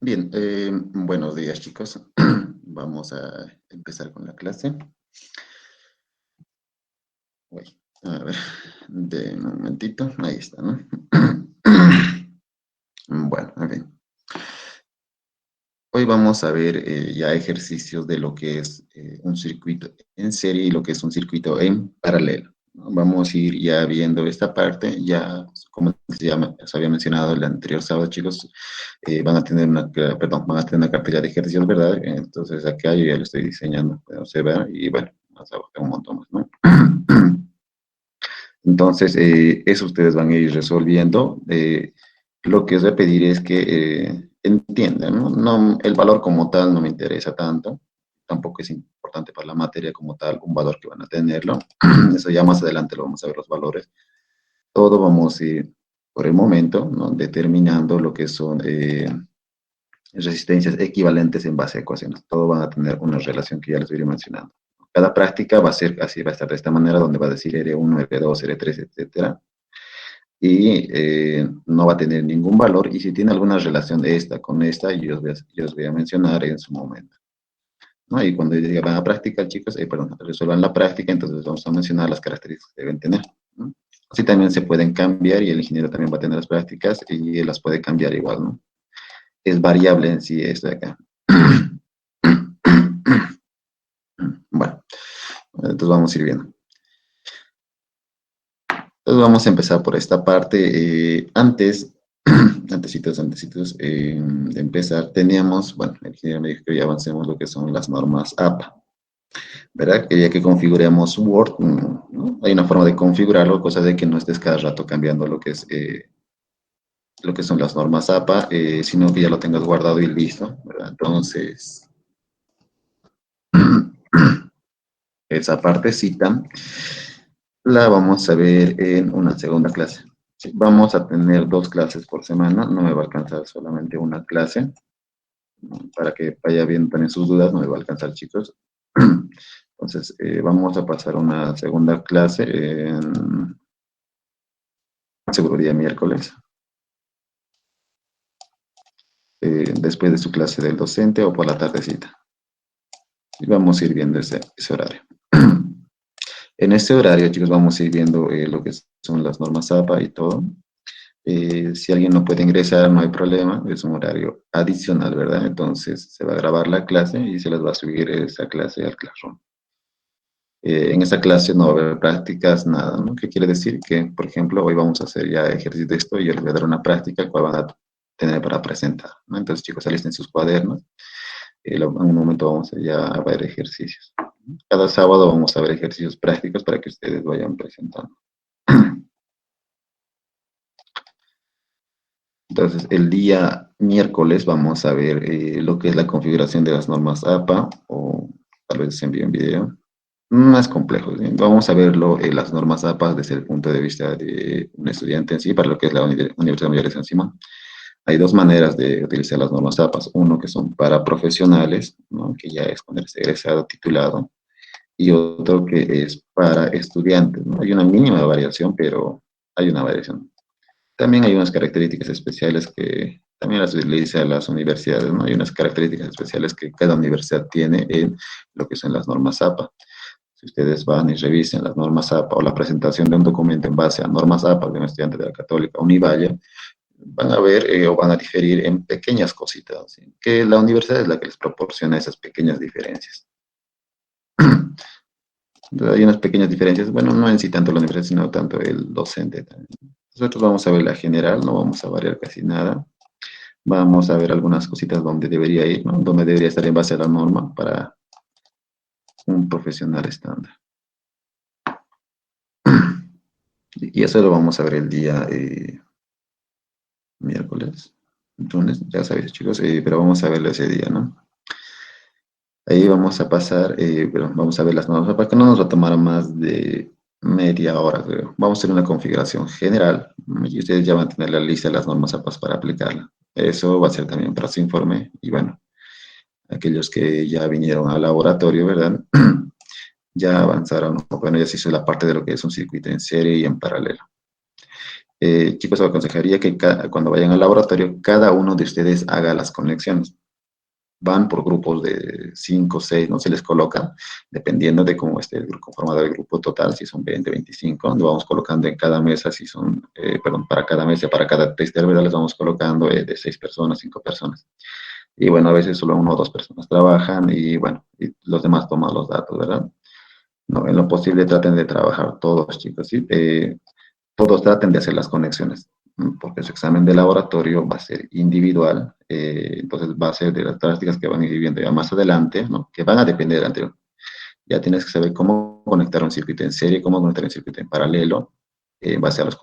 Bien, buenos días chicos. Vamos a empezar con la clase. Uy, a ver, de un momentito, ahí está, ¿no? Bueno, en fin. Hoy vamos a ver ya ejercicios de lo que es un circuito en serie y lo que es un circuito en paralelo, ¿no? Vamos a ir ya viendo esta parte, ya como se había mencionado el anterior sábado, chicos, van a tener perdón, van a tener una cartilla de ejercicios, ¿verdad? Entonces acá yo ya lo estoy diseñando, pueden observar, y bueno, más abajo un montón más, ¿no? Entonces, eso ustedes van a ir resolviendo. Lo que os voy a pedir es que entiendan, ¿no? El valor como tal no me interesa tanto, tampoco es importante para la materia como tal un valor que van a tenerlo. Eso ya más adelante lo vamos a ver los valores. Todo vamos a ir por el momento, ¿no? Determinando lo que son resistencias equivalentes en base a ecuaciones. Todo van a tener una relación que ya les voy a ir mencionando. Cada práctica va a ser así, va a estar de esta manera, donde va a decir R1, R2, R3, etcétera, y no va a tener ningún valor, y si tiene alguna relación de esta con esta, yo os voy a mencionar en su momento, ¿no? Y cuando llegan a práctica, chicos, perdón, resuelvan la práctica, entonces vamos a mencionar las características que deben tener, ¿no? Así también se pueden cambiar, y el ingeniero también va a tener las prácticas y él las puede cambiar igual, ¿no? Es variable en sí esto de acá. Bueno, entonces vamos a ir viendo. Entonces vamos a empezar por esta parte. Antecitos, de empezar, teníamos, bueno, el ingeniero me dijo que ya avancemos lo que son las normas APA, ¿verdad? Quería que configuremos Word, ¿no? Hay una forma de configurarlo, cosa de que no estés cada rato cambiando lo que son las normas APA, sino que ya lo tengas guardado y listo, ¿verdad? Entonces, esa partecita la vamos a ver en una segunda clase. Sí, vamos a tener 2 clases por semana, no me va a alcanzar solamente una clase, ¿no? Para que vaya bien también sus dudas, no me va a alcanzar, chicos. Entonces, vamos a pasar a una segunda clase seguro día miércoles, después de su clase del docente o por la tardecita. Y vamos a ir viendo ese horario. En este horario, chicos, vamos a ir viendo lo que son las normas APA y todo. Si alguien no puede ingresar, no hay problema, es un horario adicional, ¿verdad? Entonces se va a grabar la clase y se les va a subir esa clase al Classroom. En esa clase no va a haber prácticas, nada, ¿no? ¿Qué quiere decir? Que, por ejemplo, hoy vamos a hacer ya ejercicio de esto y yo les voy a dar una práctica cual van a tener para presentar, ¿no? Entonces, chicos, alisten sus cuadernos. En un momento vamos a ya a ver ejercicios. Cada sábado vamos a ver ejercicios prácticos para que ustedes vayan presentando. Entonces, el día miércoles vamos a ver lo que es la configuración de las normas APA, o tal vez se envíe un video. Más complejo, ¿sí? Vamos a verlo, las normas APA desde el punto de vista de un estudiante en sí, para lo que es la Universidad Mayor de San Simón. Hay 2 maneras de utilizar las normas APA. Uno que son para profesionales, ¿no? Que ya es cuando eres egresado titulado, y otro que es para estudiantes, ¿no? Hay una mínima variación, pero hay una variación. También hay unas características especiales que también las utiliza las universidades, ¿no? Hay unas características especiales que cada universidad tiene en lo que son las normas APA. Si ustedes van y revisen las normas APA o la presentación de un documento en base a normas APA de un estudiante de la Católica Univalle, van a ver o van a diferir en pequeñas cositas, ¿sí? Que la universidad es la que les proporciona esas pequeñas diferencias. Entonces, hay unas pequeñas diferencias, bueno, no en sí tanto la universidad, sino tanto el docente también. Nosotros vamos a ver la general, no vamos a variar casi nada. Vamos a ver algunas cositas donde debería ir, ¿no? Donde debería estar en base a la norma para un profesional estándar. Y eso lo vamos a ver el día miércoles, lunes, ya sabéis, chicos, pero vamos a verlo ese día, ¿no? Ahí vamos a pasar, pero vamos a ver las normas, para que no nos va a tomar más de media hora, creo. Vamos a hacer una configuración general y ustedes ya van a tener la lista de las normas APAS para aplicarla. Eso va a ser también para su informe, y bueno, aquellos que ya vinieron al laboratorio, ¿verdad? Ya avanzaron, bueno, ya se hizo la parte de lo que es un circuito en serie y en paralelo. Chicos, os aconsejaría que cuando vayan al laboratorio, cada uno de ustedes haga las conexiones. Van por grupos de 5, 6, no se les coloca, dependiendo de cómo esté el grupo conformado el grupo total, si son 20, 25, lo vamos colocando en cada mesa, si son, perdón, para cada mesa, para cada tester, ¿verdad? Les vamos colocando de 6 personas, 5 personas. Y bueno, a veces solo 1 o 2 personas trabajan y bueno, y los demás toman los datos, ¿verdad? No, en lo posible traten de trabajar todos, chicos, ¿sí? Todos traten de hacer las conexiones, porque su examen de laboratorio va a ser individual, entonces va a ser de las prácticas que van a ir viendo ya más adelante, ¿no? Que van a depender del anterior. Ya tienes que saber cómo conectar un circuito en serie, cómo conectar un circuito en paralelo, en base a los,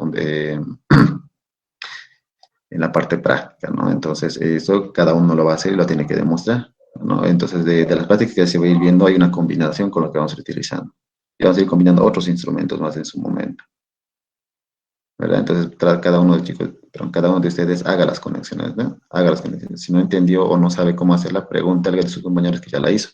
en la parte práctica, ¿no? Entonces, eso cada uno lo va a hacer y lo tiene que demostrar, ¿no? Entonces, de las prácticas que se va a ir viendo, hay una combinación con lo que vamos a ir utilizando. Y vamos a ir combinando otros instrumentos más en su momento, ¿verdad? Entonces, cada uno de chicos, perdón, cada uno de ustedes haga las conexiones, ¿no? Haga las conexiones. Si no entendió o no sabe cómo hacerla, pregúntale a sus compañeros que ya la hizo,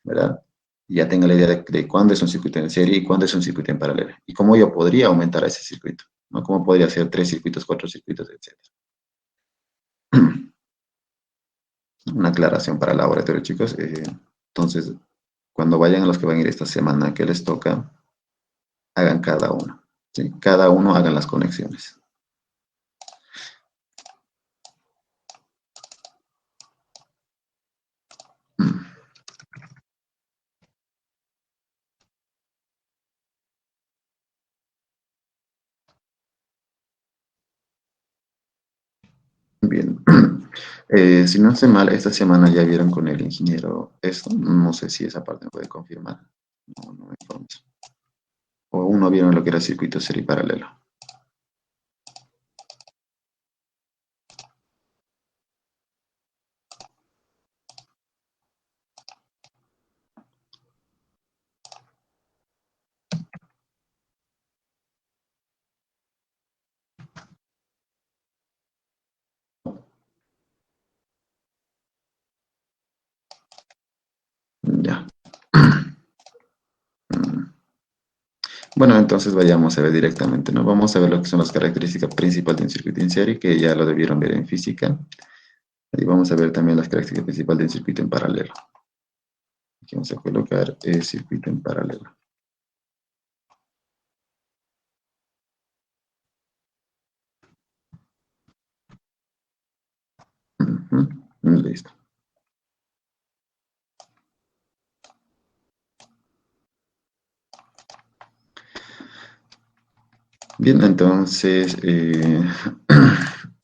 ¿verdad? Y ya tenga la idea de cuándo es un circuito en serie y cuándo es un circuito en paralelo. Y cómo yo podría aumentar ese circuito, ¿no? Cómo podría hacer 3 circuitos, 4 circuitos, etcétera. Una aclaración para el laboratorio, chicos. Entonces, cuando vayan a los que van a ir esta semana que les toca, hagan cada uno, ¿sí? Cada uno hagan las conexiones. Bien. Si no estoy mal, esta semana ya vieron con el ingeniero esto. No sé si esa parte me puede confirmar. No, no me informo. O uno vieron lo que era circuito serie paralelo. Ya. Bueno, entonces vayamos a ver directamente, ¿no? Vamos a ver lo que son las características principales de un circuito en serie, que ya lo debieron ver en física. Y vamos a ver también las características principales de un circuito en paralelo. Aquí vamos a colocar el circuito en paralelo. Listo. Bien, entonces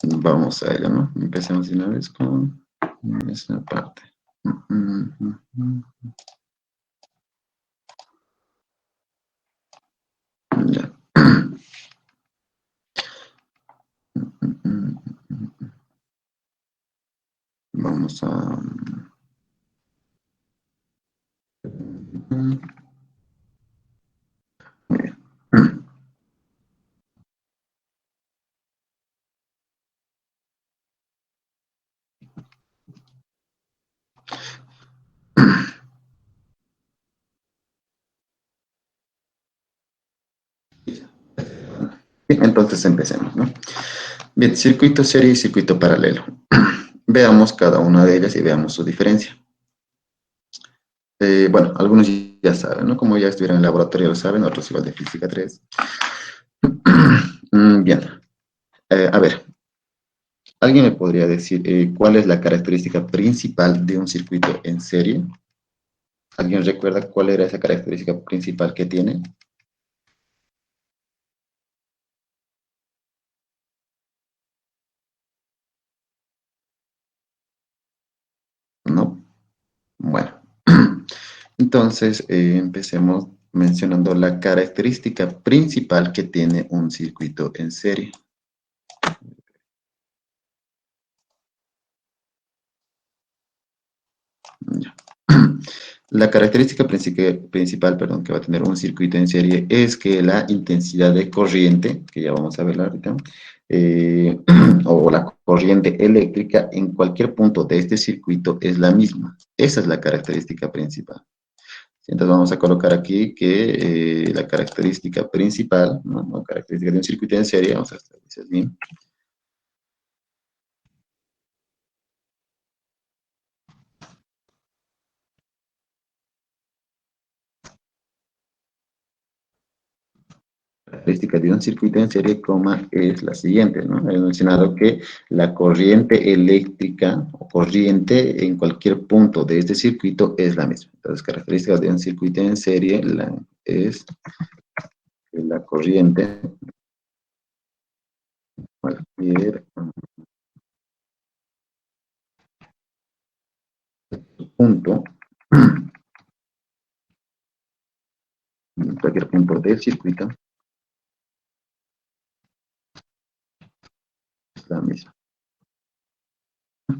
vamos a ello, ¿no? Empecemos de una vez con esta parte. Ya. Vamos a... Muy bien. Bien, entonces empecemos, ¿no? Bien, circuito serie y circuito paralelo. Veamos cada una de ellas y veamos su diferencia. Bueno, algunos ya saben, ¿no? Como ya estuvieron en el laboratorio lo saben, otros igual de física 3. Bien, a ver, ¿alguien me podría decir cuál es la característica principal de un circuito en serie? ¿Alguien recuerda cuál era esa característica principal que tiene? ¿No? Bueno, entonces empecemos mencionando la característica principal que tiene un circuito en serie. Ya. La característica principal, perdón, que va a tener un circuito en serie es que la intensidad de corriente, que ya vamos a ver ahorita, o la corriente eléctrica en cualquier punto de este circuito es la misma. Esa es la característica principal. Entonces vamos a colocar aquí que la característica principal, ¿no? O característica de un circuito en serie, vamos a establecer bien. Característica de un circuito en serie, coma, es la siguiente, ¿no? He mencionado que la corriente eléctrica o corriente en cualquier punto de este circuito es la misma. Entonces, característica de un circuito en serie es que la corriente cualquier punto, cualquier punto del circuito es la misma.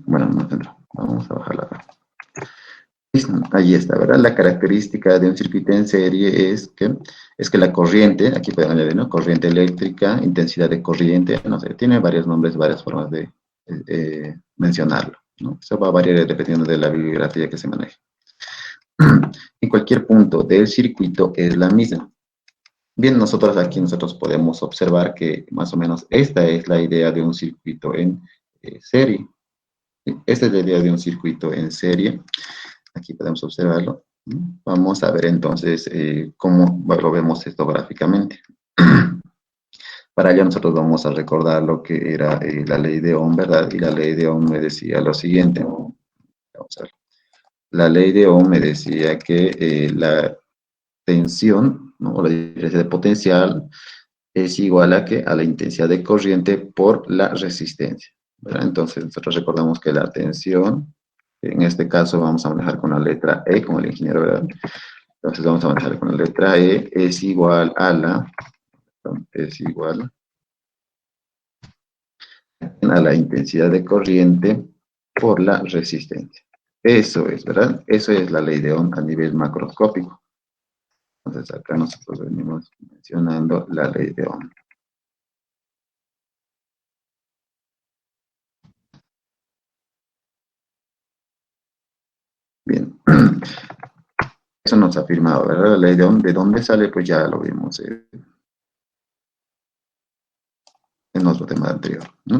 Bueno, no tendrá. Vamos a bajarla acá. Listo, ahí está, ¿verdad? La característica de un circuito en serie es que la corriente, aquí podemos añadir, ¿no? Corriente eléctrica, intensidad de corriente, no sé, tiene varios nombres, varias formas de mencionarlo, ¿no? Eso va a variar dependiendo de la bibliografía que se maneje. En cualquier punto del circuito es la misma. Bien, nosotros podemos observar que más o menos esta es la idea de un circuito en serie. Esta es la idea de un circuito en serie. Aquí podemos observarlo. Vamos a ver entonces cómo lo vemos esto gráficamente. Para ello nosotros vamos a recordar lo que era la ley de Ohm, ¿verdad? Y la ley de Ohm me decía lo siguiente. Vamos a ver. La ley de Ohm me decía que la tensión, ¿no? O la diferencia de potencial es igual a la intensidad de corriente por la resistencia, ¿verdad? Entonces nosotros recordamos que la tensión, en este caso vamos a manejar con la letra E, como el ingeniero, ¿verdad? Entonces vamos a manejar con la letra E, es igual a la intensidad de corriente por la resistencia. Eso es, ¿verdad? Eso es la ley de Ohm a nivel macroscópico. Entonces acá nosotros venimos mencionando la ley de Ohm. Bien. Eso nos ha afirmado, ¿verdad? La ley de Ohm, ¿de dónde sale? Pues ya lo vimos en otro tema anterior, ¿no?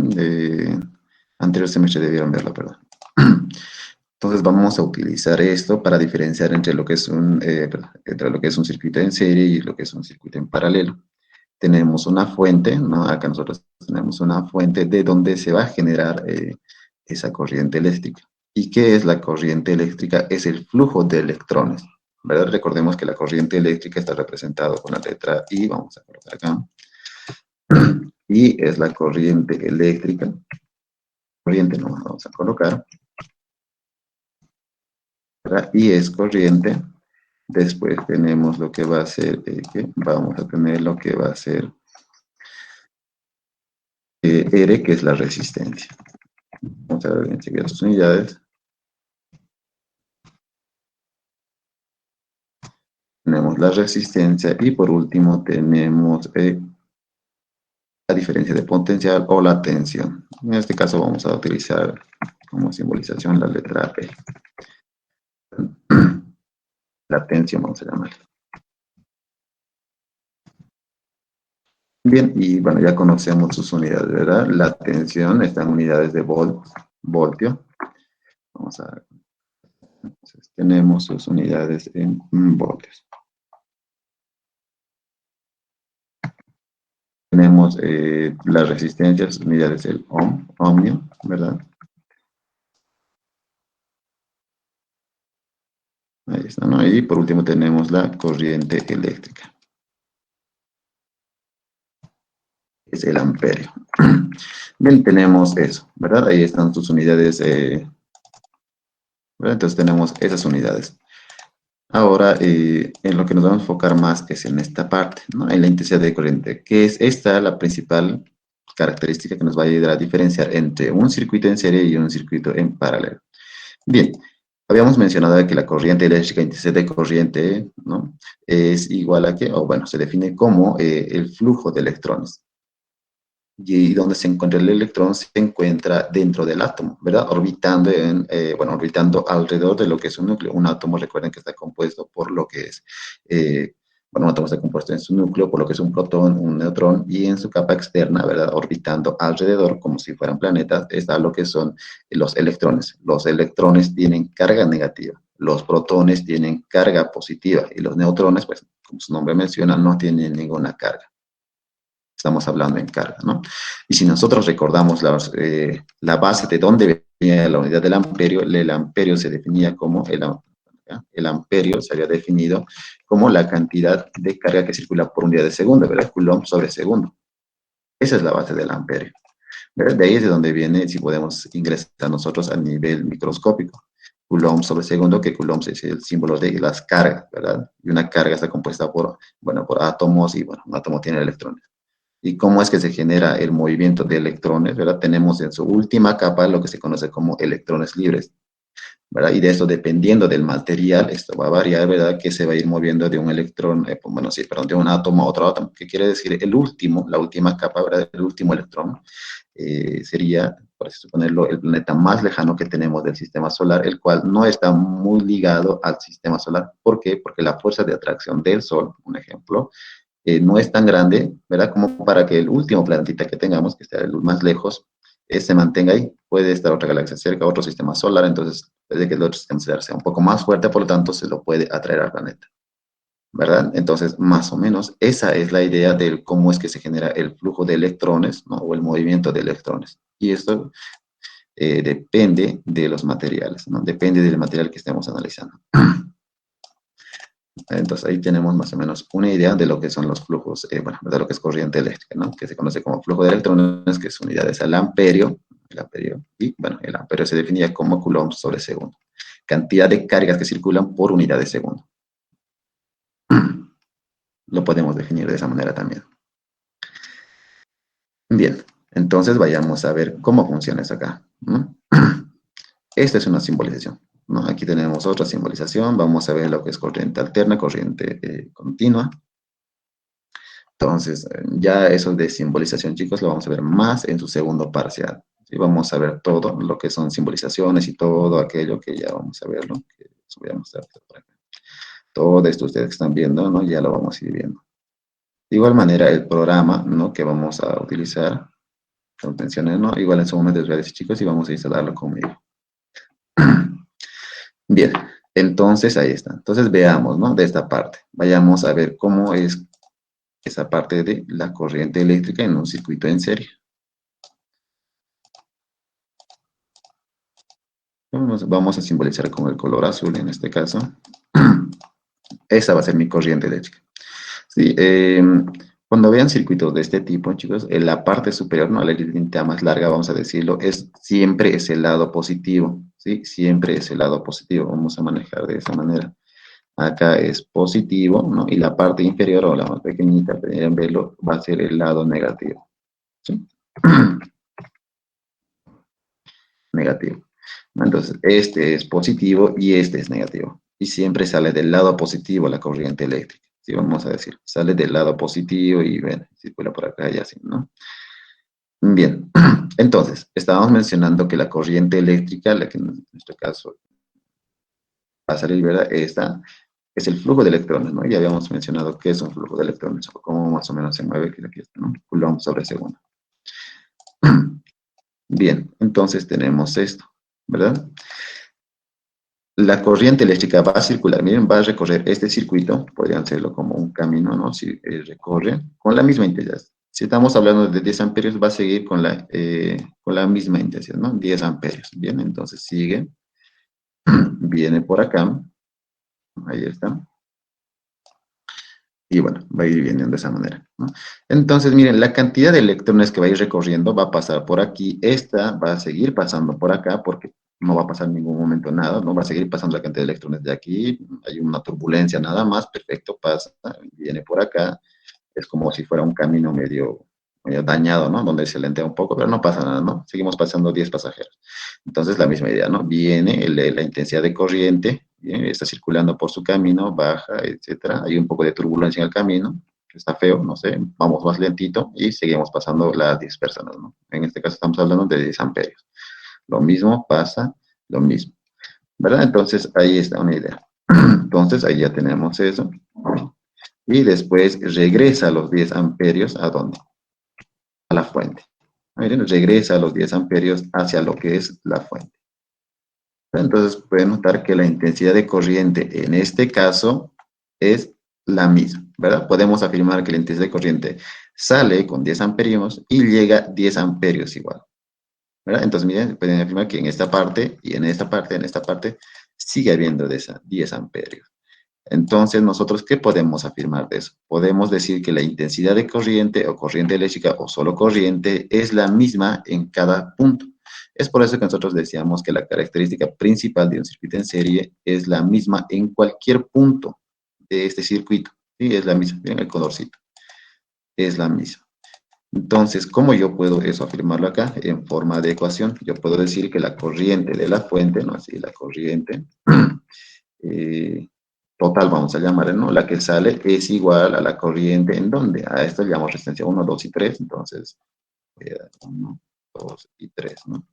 Anterior semestre debieron verlo, perdón. Entonces vamos a utilizar esto para diferenciar entre lo que es entre lo que es un circuito en serie y lo que es un circuito en paralelo. Tenemos una fuente, ¿no? Acá nosotros tenemos una fuente de donde se va a generar esa corriente eléctrica. ¿Y qué es la corriente eléctrica? Es el flujo de electrones, ¿verdad? Recordemos que la corriente eléctrica está representada con la letra I, vamos a colocar acá. Y es la corriente eléctrica. Corriente no vamos a colocar. ¿Verdad? Y es corriente. Después tenemos lo que va a ser, que vamos a tener lo que va a ser R, que es la resistencia. Vamos a ver enseguida sus unidades. Tenemos la resistencia y por último tenemos la diferencia de potencial o la tensión. En este caso vamos a utilizar como simbolización la letra P. La tensión vamos a llamarla. Bien, y bueno, ya conocemos sus unidades, ¿verdad? La tensión está en unidades de voltio. Vamos a ver. Entonces, tenemos sus unidades en voltios. Tenemos las resistencias, unidades del ohmio, ¿verdad? Ahí está, ¿no? Y por último tenemos la corriente eléctrica. Es el amperio. Bien, tenemos eso, ¿verdad? Ahí están sus unidades, ¿verdad? Entonces tenemos esas unidades. Ahora, en lo que nos vamos a enfocar más es en esta parte, ¿no? En la intensidad de corriente, que es esta la principal característica que nos va a ayudar a diferenciar entre un circuito en serie y un circuito en paralelo. Bien, habíamos mencionado que la corriente eléctrica, intensidad de corriente, ¿no? Es igual a que, o bueno, se define como el flujo de electrones. y donde se encuentra el electrón se encuentra dentro del átomo, ¿verdad? Orbitando, orbitando alrededor de lo que es un núcleo. Un átomo, recuerden que está compuesto por lo que es, un átomo está compuesto en su núcleo por lo que es un protón, un neutrón, y en su capa externa, ¿verdad? Orbitando alrededor, como si fueran planetas, está lo que son los electrones. Los electrones tienen carga negativa, los protones tienen carga positiva, y los neutrones, pues, como su nombre menciona, no tienen ninguna carga. Estamos hablando en carga, ¿no? Y si nosotros recordamos la base de dónde venía la unidad del amperio, el amperio se definía como, el amperio se había definido como la cantidad de carga que circula por unidad de segundo, ¿verdad? Coulomb sobre segundo. Esa es la base del amperio, ¿verdad? De ahí es de donde viene, si podemos ingresar nosotros a nivel microscópico. Coulomb sobre segundo, que Coulomb es el símbolo de las cargas, ¿verdad? Y una carga está compuesta por, por átomos, y bueno, un átomo tiene electrones. ¿Y cómo es que se genera el movimiento de electrones? ¿Verdad? Tenemos en su última capa lo que se conoce como electrones libres, ¿verdad? Y de esto, dependiendo del material, esto va a variar, ¿verdad? Que se va a ir moviendo de un electrón, de un átomo a otro átomo. ¿Qué quiere decir? El último, la última capa, ¿verdad? El último electrón sería, por así suponerlo, el planeta más lejano que tenemos del sistema solar, el cual no está muy ligado al sistema solar. ¿Por qué? Porque la fuerza de atracción del Sol, un ejemplo, no es tan grande, ¿verdad? Como para que el último planetita que tengamos, que esté el más lejos, se mantenga ahí. Puede estar otra galaxia cerca, otro sistema solar, entonces puede que el otro sistema solar sea un poco más fuerte, por lo tanto se lo puede atraer al planeta, ¿verdad? Entonces, más o menos, esa es la idea de cómo es que se genera el flujo de electrones, ¿no? O el movimiento de electrones. Y esto depende de los materiales, ¿no? Depende del material que estemos analizando. Entonces ahí tenemos más o menos una idea de lo que son los flujos, de lo que es corriente eléctrica, ¿no? Que se conoce como flujo de electrones, que es unidades al amperio, y bueno, el amperio se definía como coulomb sobre segundo. Cantidad de cargas que circulan por unidad de segundo. Lo podemos definir de esa manera también. Bien, entonces vayamos a ver cómo funciona eso acá, ¿no? Esta es una simbolización, ¿no? Aquí tenemos otra simbolización, vamos a ver lo que es corriente alterna, corriente continua. Entonces, ya eso de simbolización, chicos, lo vamos a ver más en su segundo parcial. ¿Sí? Vamos a ver todo lo que son simbolizaciones y todo aquello que ya vamos a verlo, que les voy a mostrar por acá. Todo esto ustedes que están viendo, ¿no? Ya lo vamos a ir viendo. De igual manera, el programa, ¿no? Que vamos a utilizar, como mencioné, ¿no? Igual en su momento les voy a decir, chicos, y vamos a instalarlo conmigo. Bien, entonces ahí está. Entonces veamos, ¿no? De esta parte. Vayamos a ver cómo es esa parte de la corriente eléctrica en un circuito en serie. Vamos a simbolizar con el color azul en este caso. Esa va a ser mi corriente eléctrica. Sí, cuando vean circuitos de este tipo, chicos, en la parte superior, ¿no? La línea más larga, vamos a decirlo, siempre es el lado positivo, ¿sí? Siempre es el lado positivo, vamos a manejar de esa manera. Acá es positivo, ¿no? Y la parte inferior, o la más pequeñita, pueden verlo, va a ser el lado negativo, ¿sí? Negativo. Entonces, este es positivo y este es negativo. Y siempre sale del lado positivo la corriente eléctrica. ¿Sí? Vamos a decir, sale del lado positivo y ven, circula por acá y así, ¿no? Bien, entonces, estábamos mencionando que la corriente eléctrica, la que en nuestro caso va a salir, ¿verdad? Esta es el flujo de electrones, ¿no? Ya habíamos mencionado qué es un flujo de electrones, o cómo más o menos se mueve, que aquí está, ¿no? Coulomb sobre segundo. Bien, entonces tenemos esto, ¿verdad? La corriente eléctrica va a circular, miren, va a recorrer este circuito, podrían hacerlo como un camino, ¿no? Si recorre con la misma intensidad. Si estamos hablando de 10 amperios, va a seguir con la misma intensidad, ¿no? 10 amperios. Bien, entonces sigue, viene por acá, ahí está. Y bueno, va a ir viniendo de esa manera, ¿no? Entonces, miren, la cantidad de electrones que va a ir recorriendo va a pasar por aquí, esta va a seguir pasando por acá, porque no va a pasar en ningún momento nada, no va a seguir pasando la cantidad de electrones de aquí, hay una turbulencia nada más, perfecto, pasa, viene por acá, es como si fuera un camino medio dañado, ¿no? Donde se lentea un poco, pero no pasa nada, ¿no? Seguimos pasando 10 pasajeros. Entonces, la misma idea, ¿no? Viene la intensidad de corriente, está circulando por su camino, baja, etcétera. Hay un poco de turbulencia en el camino, está feo, no sé, vamos más lentito y seguimos pasando las 10 personas, ¿no? En este caso estamos hablando de 10 amperios. Lo mismo pasa, lo mismo, ¿verdad? Entonces ahí está una idea. Entonces ahí ya tenemos eso. Y después regresa los 10 amperios, ¿a dónde? A la fuente. Miren, regresa los 10 amperios hacia lo que es la fuente. Entonces pueden notar que la intensidad de corriente en este caso es la misma, ¿verdad? Podemos afirmar que la intensidad de corriente sale con 10 amperios y llega a 10 amperios igual, ¿verdad? Entonces, miren, pueden afirmar que en esta parte y en esta parte, sigue habiendo de esa 10 amperios. Entonces, nosotros, ¿qué podemos afirmar de eso? Podemos decir que la intensidad de corriente o corriente eléctrica o solo corriente es la misma en cada punto. Es por eso que nosotros decíamos que la característica principal de un circuito en serie es la misma en cualquier punto de este circuito. Sí, es la misma, miren el colorcito, es la misma. Entonces, ¿cómo yo puedo eso afirmarlo acá? En forma de ecuación. Yo puedo decir que la corriente de la fuente, ¿no? Así, la corriente total, vamos a llamar, ¿no? La que sale es igual a la corriente, ¿en dónde? A esto le llamamos resistencia 1, 2 y 3, entonces, 1, 2 y 3, ¿no?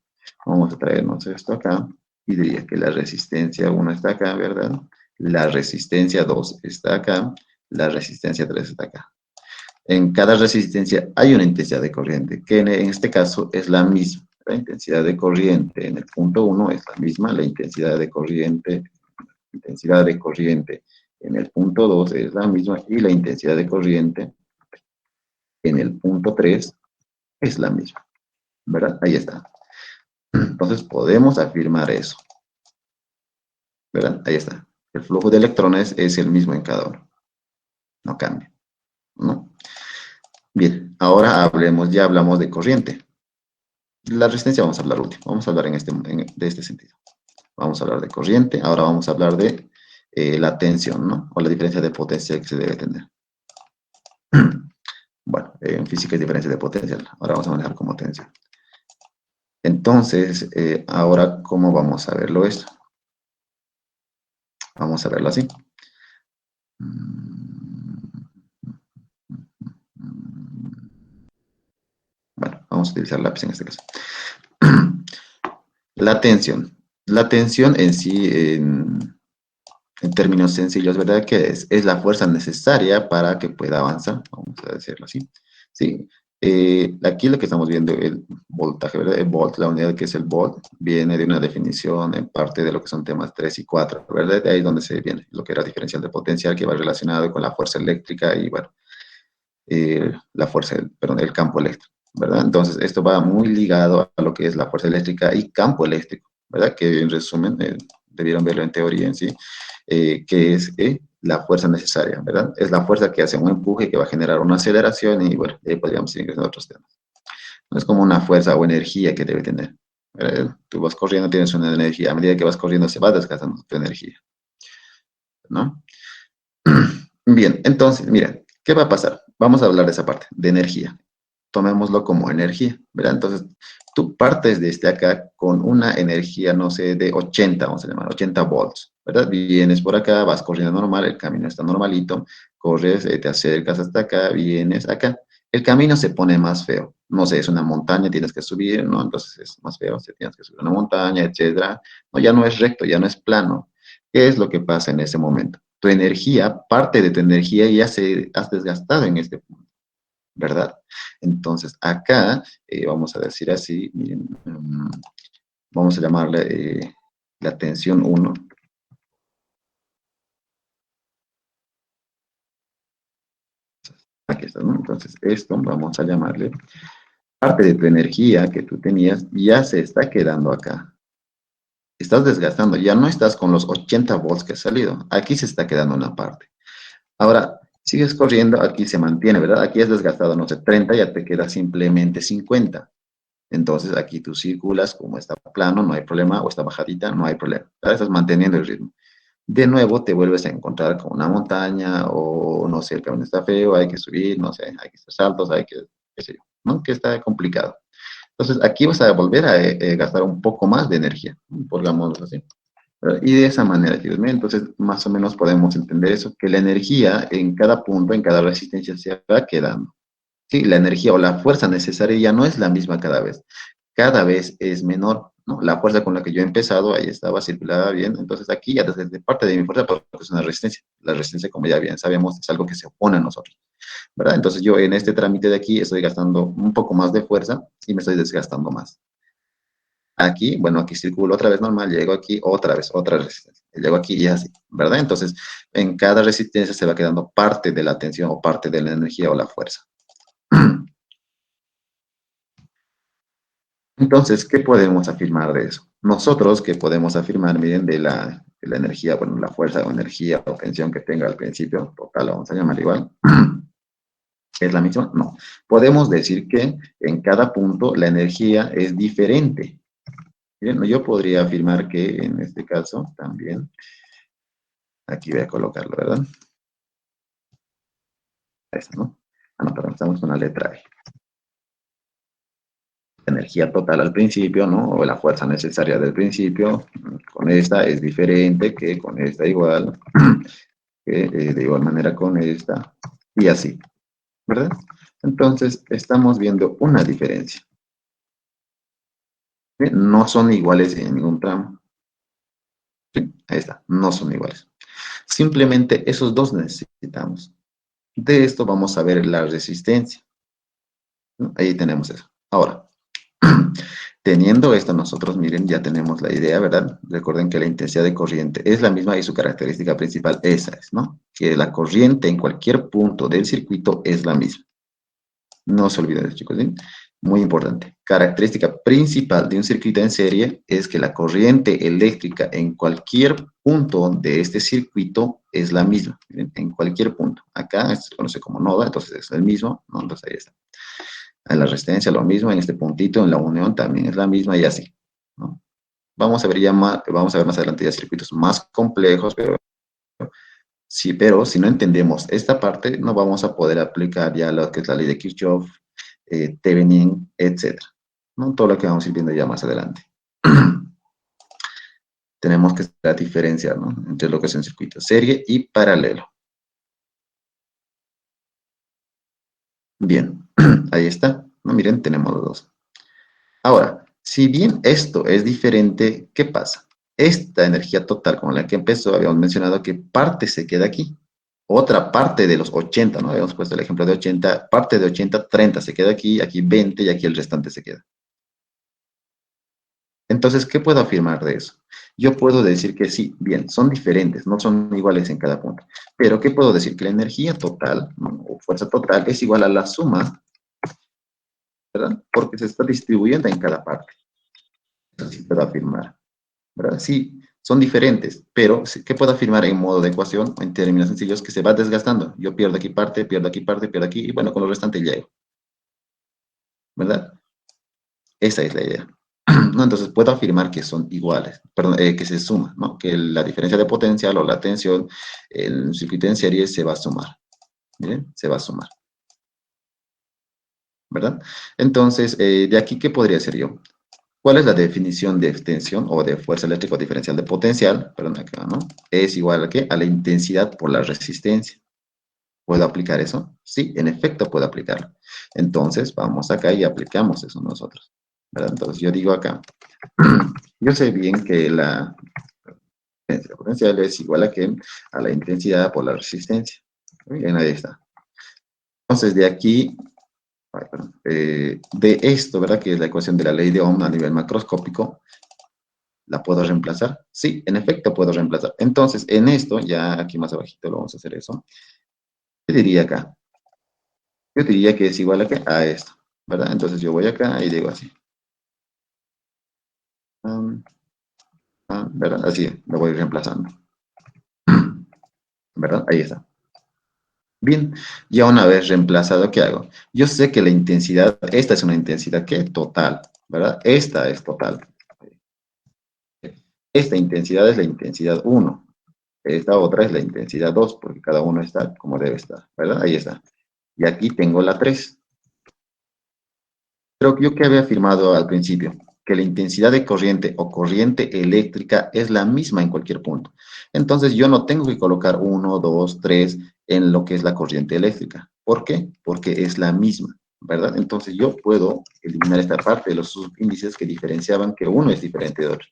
Vamos a traernos esto acá, y diría que la resistencia 1 está acá, ¿verdad? La resistencia 2 está acá, la resistencia 3 está acá. En cada resistencia hay una intensidad de corriente, que en este caso es la misma. La intensidad de corriente en el punto 1 es la misma, la intensidad de corriente en el punto 2 es la misma y la intensidad de corriente en el punto 3 es la misma, ¿verdad? Ahí está. Entonces podemos afirmar eso, ¿verdad? Ahí está. El flujo de electrones es el mismo en cada uno, no cambia, ¿no? Bien, ahora ya hablamos de corriente. La resistencia vamos a hablar último, vamos a hablar de este sentido. Vamos a hablar de corriente, ahora vamos a hablar de la tensión, ¿no? O la diferencia de potencia que se debe tener. Bueno, en física es diferencia de potencial, ahora vamos a manejar como tensión. Entonces, ahora, ¿cómo vamos a verlo esto? Vamos a verlo así. Bueno, vamos a utilizar lápiz en este caso. La tensión. La tensión en sí, en términos sencillos, ¿verdad? Que es la fuerza necesaria para que pueda avanzar, vamos a decirlo así. Sí. Aquí lo que estamos viendo, el voltaje, ¿verdad? El volt, la unidad que es el volt, viene de una definición en parte de lo que son temas 3 y 4, ¿verdad? De ahí es donde se viene lo que era diferencial de potencial, que va relacionado con la fuerza eléctrica y, bueno, el campo eléctrico, ¿verdad? Entonces, esto va muy ligado a lo que es la fuerza eléctrica y campo eléctrico, ¿verdad? Que en resumen, debieron verlo en teoría en sí, que es la fuerza necesaria, ¿verdad? Es la fuerza que hace un empuje que va a generar una aceleración y, bueno, ahí podríamos ir en otros temas. No es como una fuerza o energía que debe tener. Tú vas corriendo, tienes una energía, a medida que vas corriendo se va desgastando tu energía, ¿no? Bien, entonces, mira, ¿qué va a pasar? Vamos a hablar de esa parte, de energía. Tomémoslo como energía, ¿verdad? Entonces, tú partes desde acá con una energía, no sé, de 80, vamos a llamar, 80 volts, ¿verdad? Vienes por acá, vas corriendo normal, el camino está normalito, corres, te acercas hasta acá, vienes acá. El camino se pone más feo. No sé, es una montaña, tienes que subir, ¿no? Entonces es más feo, si tienes que subir una montaña, etcétera. No, ya no es recto, ya no es plano. ¿Qué es lo que pasa en ese momento? Tu energía, parte de tu energía ya se has desgastado en este punto, ¿verdad? Entonces, acá, vamos a decir así, miren, vamos a llamarle la tensión 1. Aquí está, ¿no? Entonces, esto vamos a llamarle, parte de tu energía que tú tenías ya se está quedando acá. Estás desgastando, ya no estás con los 80 volts que has salido. Aquí se está quedando una parte. Ahora, sigues corriendo, aquí se mantiene, ¿verdad? Aquí has desgastado, no sé, 30, ya te queda simplemente 50. Entonces aquí tú circulas, como está plano, no hay problema, o está bajadita, no hay problema. ¿Verdad? Estás manteniendo el ritmo. De nuevo te vuelves a encontrar con una montaña, o no sé, el camino está feo, hay que subir, no sé, hay que hacer saltos, hay que, qué sé yo, ¿no? Que está complicado. Entonces aquí vas a volver a gastar un poco más de energía, pongámoslo así. ¿verdad? Y de esa manera, chicos, ¿ven? Entonces, más o menos podemos entender eso, que la energía en cada punto, en cada resistencia se va quedando. Sí, la energía o la fuerza necesaria ya no es la misma cada vez es menor, ¿no? La fuerza con la que yo he empezado, ahí estaba, circulaba bien, entonces aquí ya desde parte de mi fuerza, porque es una resistencia. La resistencia, como ya bien sabemos, es algo que se opone a nosotros, ¿verdad? Entonces yo en este trámite de aquí estoy gastando un poco más de fuerza y me estoy desgastando más. Aquí, bueno, aquí circulo otra vez normal, llego aquí otra vez, otra resistencia. Llego aquí y así, ¿verdad? Entonces, en cada resistencia se va quedando parte de la tensión o parte de la energía o la fuerza. Entonces, ¿qué podemos afirmar de eso? Nosotros, ¿qué podemos afirmar? Miren, de la energía, bueno, la fuerza o energía o tensión que tenga al principio, total, vamos a llamar igual, ¿es la misma? No. Podemos decir que en cada punto la energía es diferente. Miren, yo podría afirmar que en este caso también, aquí voy a colocarlo, ¿verdad? Esa, ¿no? Ah, no, perdón, estamos con la letra E. Energía total al principio, ¿no? O la fuerza necesaria del principio, con esta es diferente que con esta igual, que de igual manera con esta, y así, ¿verdad? Entonces, estamos viendo una diferencia. ¿Sí? No son iguales en ningún tramo. ¿Sí? Ahí está, no son iguales. Simplemente esos dos necesitamos. De esto vamos a ver la resistencia, ¿no? Ahí tenemos eso. Ahora, teniendo esto nosotros, miren, ya tenemos la idea, ¿verdad? Recuerden que la intensidad de corriente es la misma y su característica principal esa es, ¿no? Que la corriente en cualquier punto del circuito es la misma. No se olviden de eso, chicos, ¿sí? Muy importante. Característica principal de un circuito en serie es que la corriente eléctrica en cualquier punto de este circuito es la misma, ¿miren? En cualquier punto. Acá se conoce como noda, entonces es el mismo, ¿no? Entonces ahí está. En la resistencia lo mismo, en este puntito, en la unión también es la misma y así, ¿no? Vamos a ver ya más, vamos a ver más adelante ya circuitos más complejos, pero si no entendemos esta parte, no vamos a poder aplicar ya lo que es la ley de Kirchhoff, Thevenin, etcétera, ¿no? Todo lo que vamos a ir viendo ya más adelante. Tenemos que diferenciar, ¿no? Entre lo que es un circuito serie y paralelo. Bien, ahí está, ¿no? Miren, tenemos los dos. Ahora, si bien esto es diferente, ¿qué pasa? Esta energía total con la que empezó, habíamos mencionado que parte se queda aquí. Otra parte de los 80, ¿no? Habíamos puesto el ejemplo de 80, parte de 80, 30 se queda aquí, aquí 20 y aquí el restante se queda. Entonces, ¿qué puedo afirmar de eso? Yo puedo decir que sí, bien, son diferentes, no son iguales en cada punto. Pero, ¿qué puedo decir? Que la energía total, ¿no? O fuerza total, es igual a la suma, ¿verdad? Porque se está distribuyendo en cada parte. Eso sí puedo afirmar, ¿verdad? Sí, son diferentes, pero ¿qué puedo afirmar en modo de ecuación o en términos sencillos? Que se va desgastando. Yo pierdo aquí parte, pierdo aquí parte, pierdo aquí, y bueno, con lo restante llego, ¿verdad? Esa es la idea. ¿No? Entonces puedo afirmar que son iguales, perdón, que se suman, ¿no? Que la diferencia de potencial o la tensión, el circuito en serie se va a sumar, ¿bien? Se va a sumar, ¿verdad? Entonces, de aquí, ¿qué podría ser yo? ¿Cuál es la definición de tensión o de fuerza eléctrica o diferencial de potencial? Perdón, acá, ¿no? Es igual a ¿qué? A la intensidad por la resistencia. ¿Puedo aplicar eso? Sí, en efecto puedo aplicarlo. Entonces, vamos acá y aplicamos eso nosotros, ¿verdad? Entonces, yo digo acá, yo sé bien que la intensidad potencial es igual a ¿qué? A la intensidad por la resistencia. Bien, ahí está. Entonces, de aquí, ay, perdón, de esto, ¿verdad? Que es la ecuación de la ley de Ohm a nivel macroscópico, ¿la puedo reemplazar? Sí, en efecto puedo reemplazar. Entonces, en esto, ya aquí más abajito lo vamos a hacer eso. ¿Qué diría acá? Yo diría que es igual a, ¿qué? A esto, ¿verdad? Entonces yo voy acá y digo así. ¿Verdad? Así, lo voy reemplazando. ¿Verdad? Ahí está. Bien, ya una vez reemplazado, ¿qué hago? Yo sé que la intensidad, esta es una intensidad que total, ¿verdad? Esta es total. Esta intensidad es la intensidad uno. Esta otra es la intensidad 2, porque cada uno está como debe estar, ¿verdad? Ahí está. Y aquí tengo la 3. Creo que yo que había afirmado al principio. que la intensidad de corriente o corriente eléctrica es la misma en cualquier punto. Entonces yo no tengo que colocar 1, 2, 3 en lo que es la corriente eléctrica. ¿Por qué? Porque es la misma, ¿verdad? Entonces yo puedo eliminar esta parte de los subíndices que diferenciaban que uno es diferente de otro.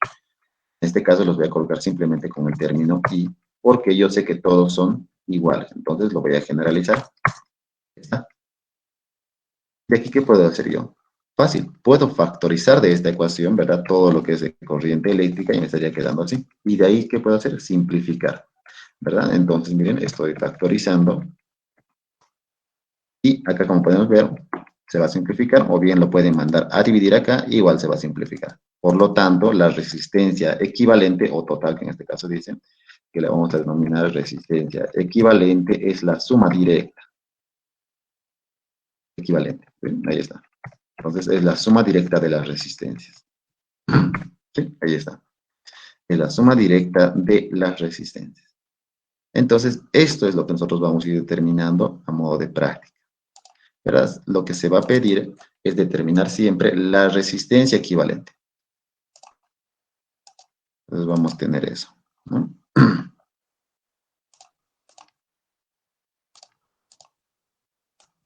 En este caso los voy a colocar simplemente con el término y, porque yo sé que todos son iguales. Entonces lo voy a generalizar. ¿Está? ¿De aquí qué puedo hacer yo? Fácil, puedo factorizar de esta ecuación, ¿verdad? Todo lo que es de corriente eléctrica y me estaría quedando así. Y de ahí, ¿qué puedo hacer? Simplificar, ¿verdad? Entonces, miren, estoy factorizando. Y acá, como podemos ver, se va a simplificar, o bien lo pueden mandar a dividir acá, igual se va a simplificar. Por lo tanto, la resistencia equivalente, o total, que en este caso dicen, que le vamos a denominar resistencia equivalente, es la suma directa. Equivalente, ¿sí? Ahí está. Entonces, es la suma directa de las resistencias. ¿Sí? Ahí está. Es la suma directa de las resistencias. Entonces, esto es lo que nosotros vamos a ir determinando a modo de práctica. ¿Verdad? Lo que se va a pedir es determinar siempre la resistencia equivalente. Entonces, vamos a tener eso, ¿no?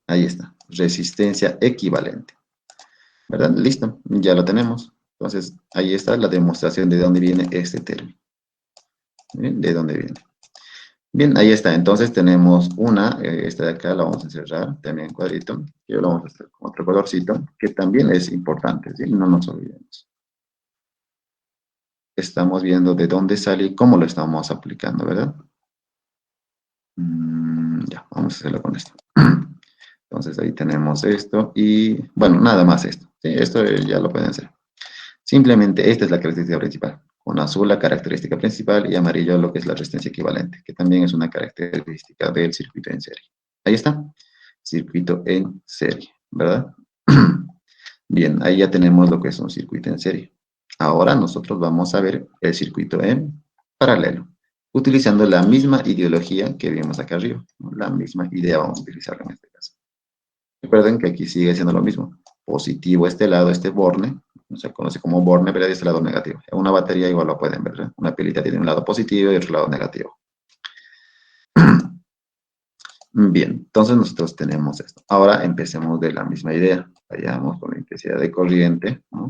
Ahí está, resistencia equivalente. ¿Verdad? Listo, ya lo tenemos. Entonces, ahí está la demostración de dónde viene este término. ¿Bien? De dónde viene. Bien, ahí está. Entonces tenemos una, esta de acá la vamos a encerrar también en cuadrito. Y lo vamos a hacer con otro colorcito, que también es importante, ¿sí? No nos olvidemos. Estamos viendo de dónde sale y cómo lo estamos aplicando, ¿verdad? Ya, vamos a hacerlo con esto. Entonces ahí tenemos esto y, bueno, nada más esto. ¿Sí? Esto ya lo pueden hacer. Simplemente esta es la característica principal. Con azul la característica principal y amarillo lo que es la resistencia equivalente, que también es una característica del circuito en serie. Ahí está, circuito en serie, ¿verdad? Bien, ahí ya tenemos lo que es un circuito en serie. Ahora nosotros vamos a ver el circuito en paralelo, utilizando la misma ideología que vimos acá arriba, ¿no? La misma idea vamos a utilizar en este caso. Recuerden que aquí sigue siendo lo mismo. Positivo este lado, este borne, se conoce como borne, pero este lado negativo. En una batería igual lo pueden ver, ¿verdad? Una pilita tiene un lado positivo y otro lado negativo. Bien, entonces nosotros tenemos esto. Ahora empecemos de la misma idea. Vayamos con la intensidad de corriente, ¿no?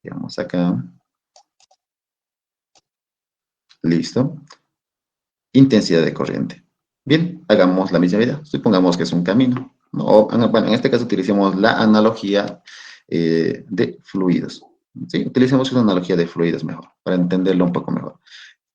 Vamos acá. Listo. Intensidad de corriente. Bien, hagamos la misma idea. Supongamos que es un camino, ¿no? O, bueno, en este caso utilicemos la analogía de fluidos. ¿Sí? Utilicemos una analogía de fluidos mejor, para entenderlo un poco mejor.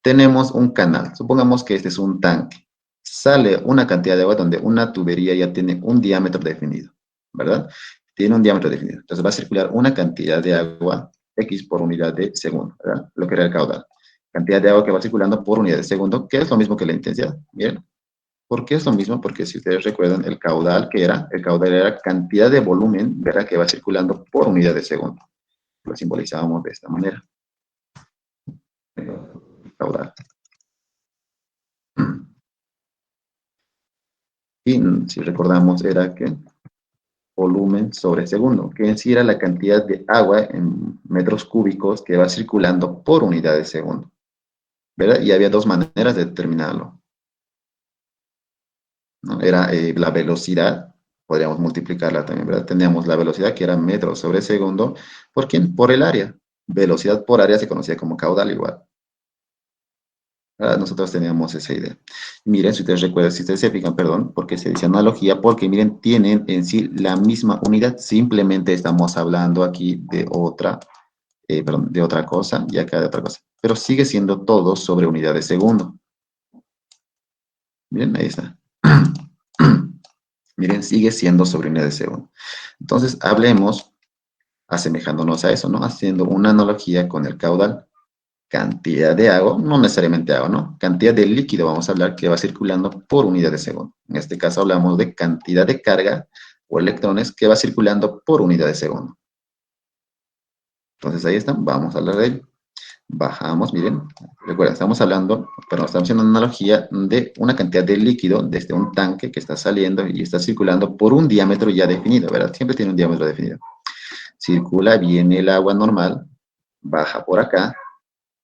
Tenemos un canal, supongamos que este es un tanque. Sale una cantidad de agua donde una tubería ya tiene un diámetro definido, ¿verdad? Tiene un diámetro definido. Entonces va a circular una cantidad de agua X por unidad de segundo, ¿verdad? Lo que era el caudal. Cantidad de agua que va circulando por unidad de segundo, que es lo mismo que la intensidad. Bien. ¿Por qué es lo mismo? Porque si ustedes recuerdan, el caudal era cantidad de volumen, ¿verdad? Que va circulando por unidad de segundo. Lo simbolizábamos de esta manera. Caudal. Y si recordamos, era que volumen sobre segundo, que en sí era la cantidad de agua en metros cúbicos que va circulando por unidad de segundo, ¿verdad? Y había dos maneras de determinarlo, ¿no? Era la velocidad, podríamos multiplicarla también, ¿verdad? Teníamos la velocidad que era metros sobre segundo, ¿por quién? Por el área. Velocidad por área se conocía como caudal igual. Nosotros teníamos esa idea. Miren, si ustedes recuerdan, si ustedes se fijan, perdón, porque se dice analogía, porque miren, tienen en sí la misma unidad, simplemente estamos hablando aquí de otra, perdón, de otra cosa y acá de otra cosa, pero sigue siendo todo sobre unidad de segundo. Miren, ahí está. Miren, sigue siendo sobre unidad de segundo. Entonces, hablemos asemejándonos a eso, ¿no? Haciendo una analogía con el caudal. Cantidad de agua, no necesariamente agua, ¿no? Cantidad de líquido, vamos a hablar, que va circulando por unidad de segundo. En este caso hablamos de cantidad de carga o electrones que va circulando por unidad de segundo. Entonces ahí están, vamos a hablar de ello. Bajamos, miren, recuerden, estamos hablando, pero estamos haciendo una analogía de una cantidad de líquido desde un tanque que está saliendo y está circulando por un diámetro ya definido, ¿verdad? Siempre tiene un diámetro definido. circula, viene el agua normal, baja por acá,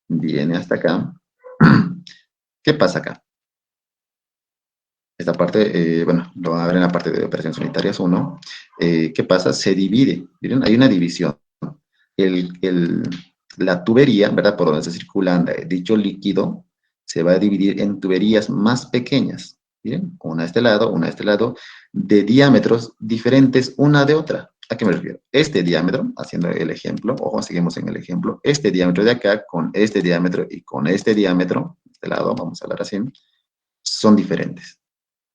viene hasta acá. ¿Qué pasa acá? Esta parte, bueno, lo van a ver en la parte de operaciones unitarias 1. ¿Qué pasa? Se divide, ¿miren? Hay una división. El, el, la tubería, ¿verdad? Por donde se circula dicho líquido, se va a dividir en tuberías más pequeñas, ¿bien? Una de este lado, de diámetros diferentes una de otra. ¿A qué me refiero? Este diámetro, haciendo el ejemplo, ojo, seguimos en el ejemplo, este diámetro de acá con este diámetro y con este diámetro, de este lado, vamos a hablar así, son diferentes.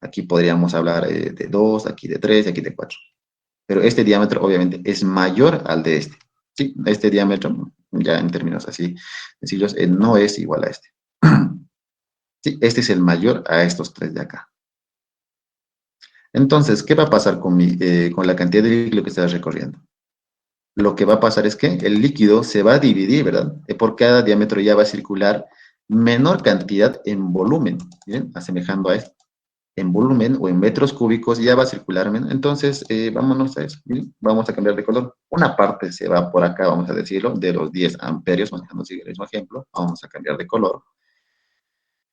Aquí podríamos hablar de 2, aquí de 3 y aquí de 4. Pero este diámetro obviamente es mayor al de este. Sí, este diámetro, ya en términos así sencillos, no es igual a este. Sí, este es el mayor a estos 3 de acá. Entonces, ¿qué va a pasar con la cantidad de líquido que está recorriendo? Lo que va a pasar es que el líquido se va a dividir, ¿verdad? Por cada diámetro ya va a circular menor cantidad en volumen, ¿bien? Asemejando a esto. En volumen o en metros cúbicos ya va a circular menos. Entonces, vámonos a eso. ¿Sí? Vamos a cambiar de color. Una parte se va por acá, vamos a decirlo, de los 10 amperios, manejando el mismo ejemplo. Vamos a cambiar de color.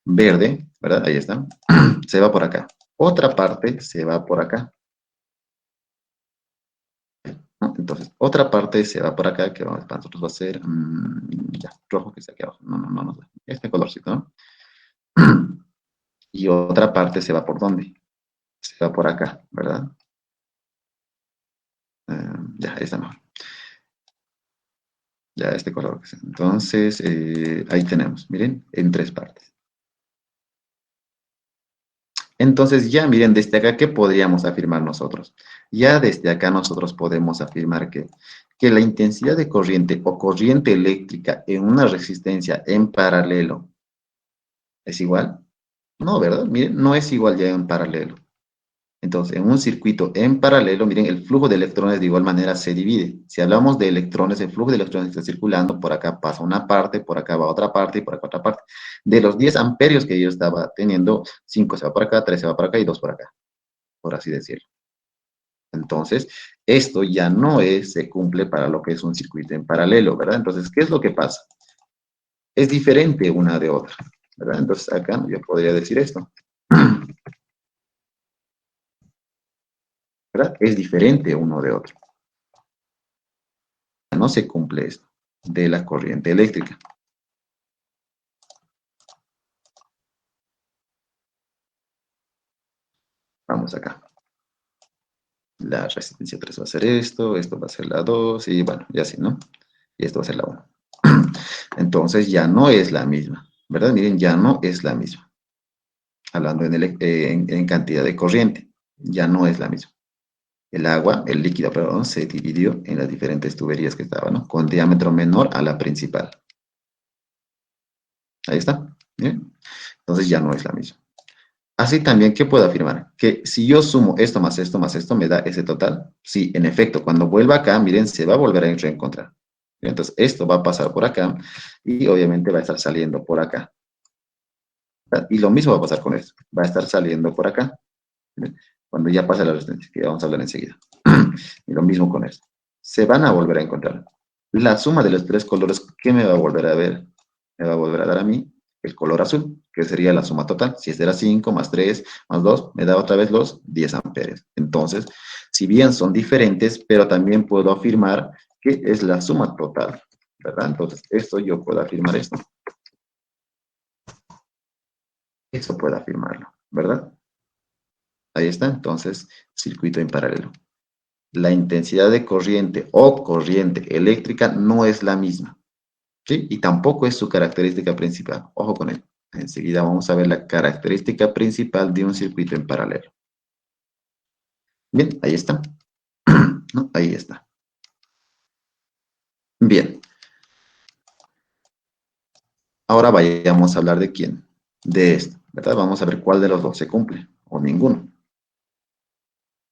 Verde, ¿verdad? Ahí está. Se va por acá. Otra parte se va por acá. ¿No? Entonces, otra parte se va por acá, que para nosotros va a ser, ya, rojo que está aquí abajo. No nos da. Este colorcito, ¿no? Y otra parte se va por dónde? Se va por acá, ¿verdad? Ya, ahí está mejor. Ya este color. Entonces, ahí tenemos, miren, en 3 partes. Entonces, ya miren, desde acá, ¿qué podríamos afirmar nosotros? Ya desde acá nosotros podemos afirmar que la intensidad de corriente o corriente eléctrica en una resistencia en paralelo es igual. No, ¿verdad? Miren, no es igual ya en paralelo. Entonces, en un circuito en paralelo, miren, el flujo de electrones de igual manera se divide. Si hablamos de electrones, el flujo de electrones que está circulando, por acá pasa una parte, por acá va otra parte y por acá otra parte. De los 10 amperios que yo estaba teniendo, 5 se va por acá, 3 se va por acá y 2 por acá, por así decirlo. Entonces, esto ya no se cumple para lo que es un circuito en paralelo, ¿verdad? Entonces, ¿qué es lo que pasa? Es diferente una de otra, ¿verdad? Entonces, acá yo podría decir esto. ¿Verdad? Es diferente uno de otro. No se cumple esto de la corriente eléctrica. Vamos acá. La resistencia 3 va a ser esto va a ser la 2 y bueno, y así, ¿no? Y esto va a ser la 1. Entonces ya no es la misma, ¿verdad? Miren, ya no es la misma. Hablando en cantidad de corriente, ya no es la misma. El agua, el líquido, perdón, se dividió en las diferentes tuberías que estaban, ¿no? Con diámetro menor a la principal. Ahí está. ¿Bien? Entonces ya no es la misma. Así también, ¿qué puedo afirmar? Que si yo sumo esto más esto, ¿me da ese total? Sí, en efecto, cuando vuelva acá, miren, se va a volver a reencontrar. Entonces, esto va a pasar por acá y obviamente va a estar saliendo por acá. Y lo mismo va a pasar con esto. Va a estar saliendo por acá. Cuando ya pase la resistencia, que vamos a hablar enseguida. Y lo mismo con esto. Se van a volver a encontrar. La suma de los 3 colores, ¿qué me va a volver a ver? Me va a volver a dar a mí el color azul, que sería la suma total. Si este era 5 más 3 más 2, me da otra vez los 10 amperes. Entonces, si bien son diferentes, pero también puedo afirmar que es la suma total, ¿verdad? Entonces, esto yo puedo afirmar esto. Eso puedo afirmarlo, ¿verdad? Ahí está, entonces, circuito en paralelo. La intensidad de corriente o corriente eléctrica no es la misma, ¿sí? Y tampoco es su característica principal. Ojo con él. Enseguida vamos a ver la característica principal de un circuito en paralelo. Bien, ahí está. ¿No? Ahí está. Bien. Ahora vayamos a hablar de quién. De esto, ¿verdad? Vamos a ver cuál de los dos se cumple o ninguno.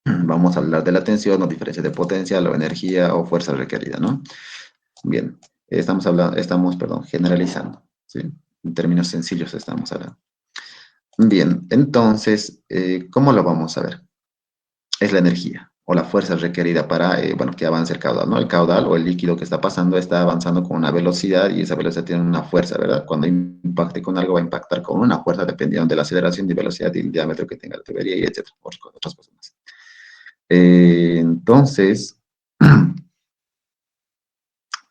Vamos a hablar de la tensión o diferencia de potencia, o energía o fuerza requerida, ¿no? Bien, generalizando, ¿sí? En términos sencillos estamos hablando. Bien, entonces, ¿cómo lo vamos a ver? Es la energía. o la fuerza requerida para, bueno, que avance el caudal, ¿no? El caudal o el líquido que está pasando está avanzando con una velocidad y esa velocidad tiene una fuerza, ¿verdad? Cuando impacte con algo va a impactar con una fuerza dependiendo de la aceleración y velocidad y el diámetro que tenga la tubería y etcétera, otras cosas más. Entonces,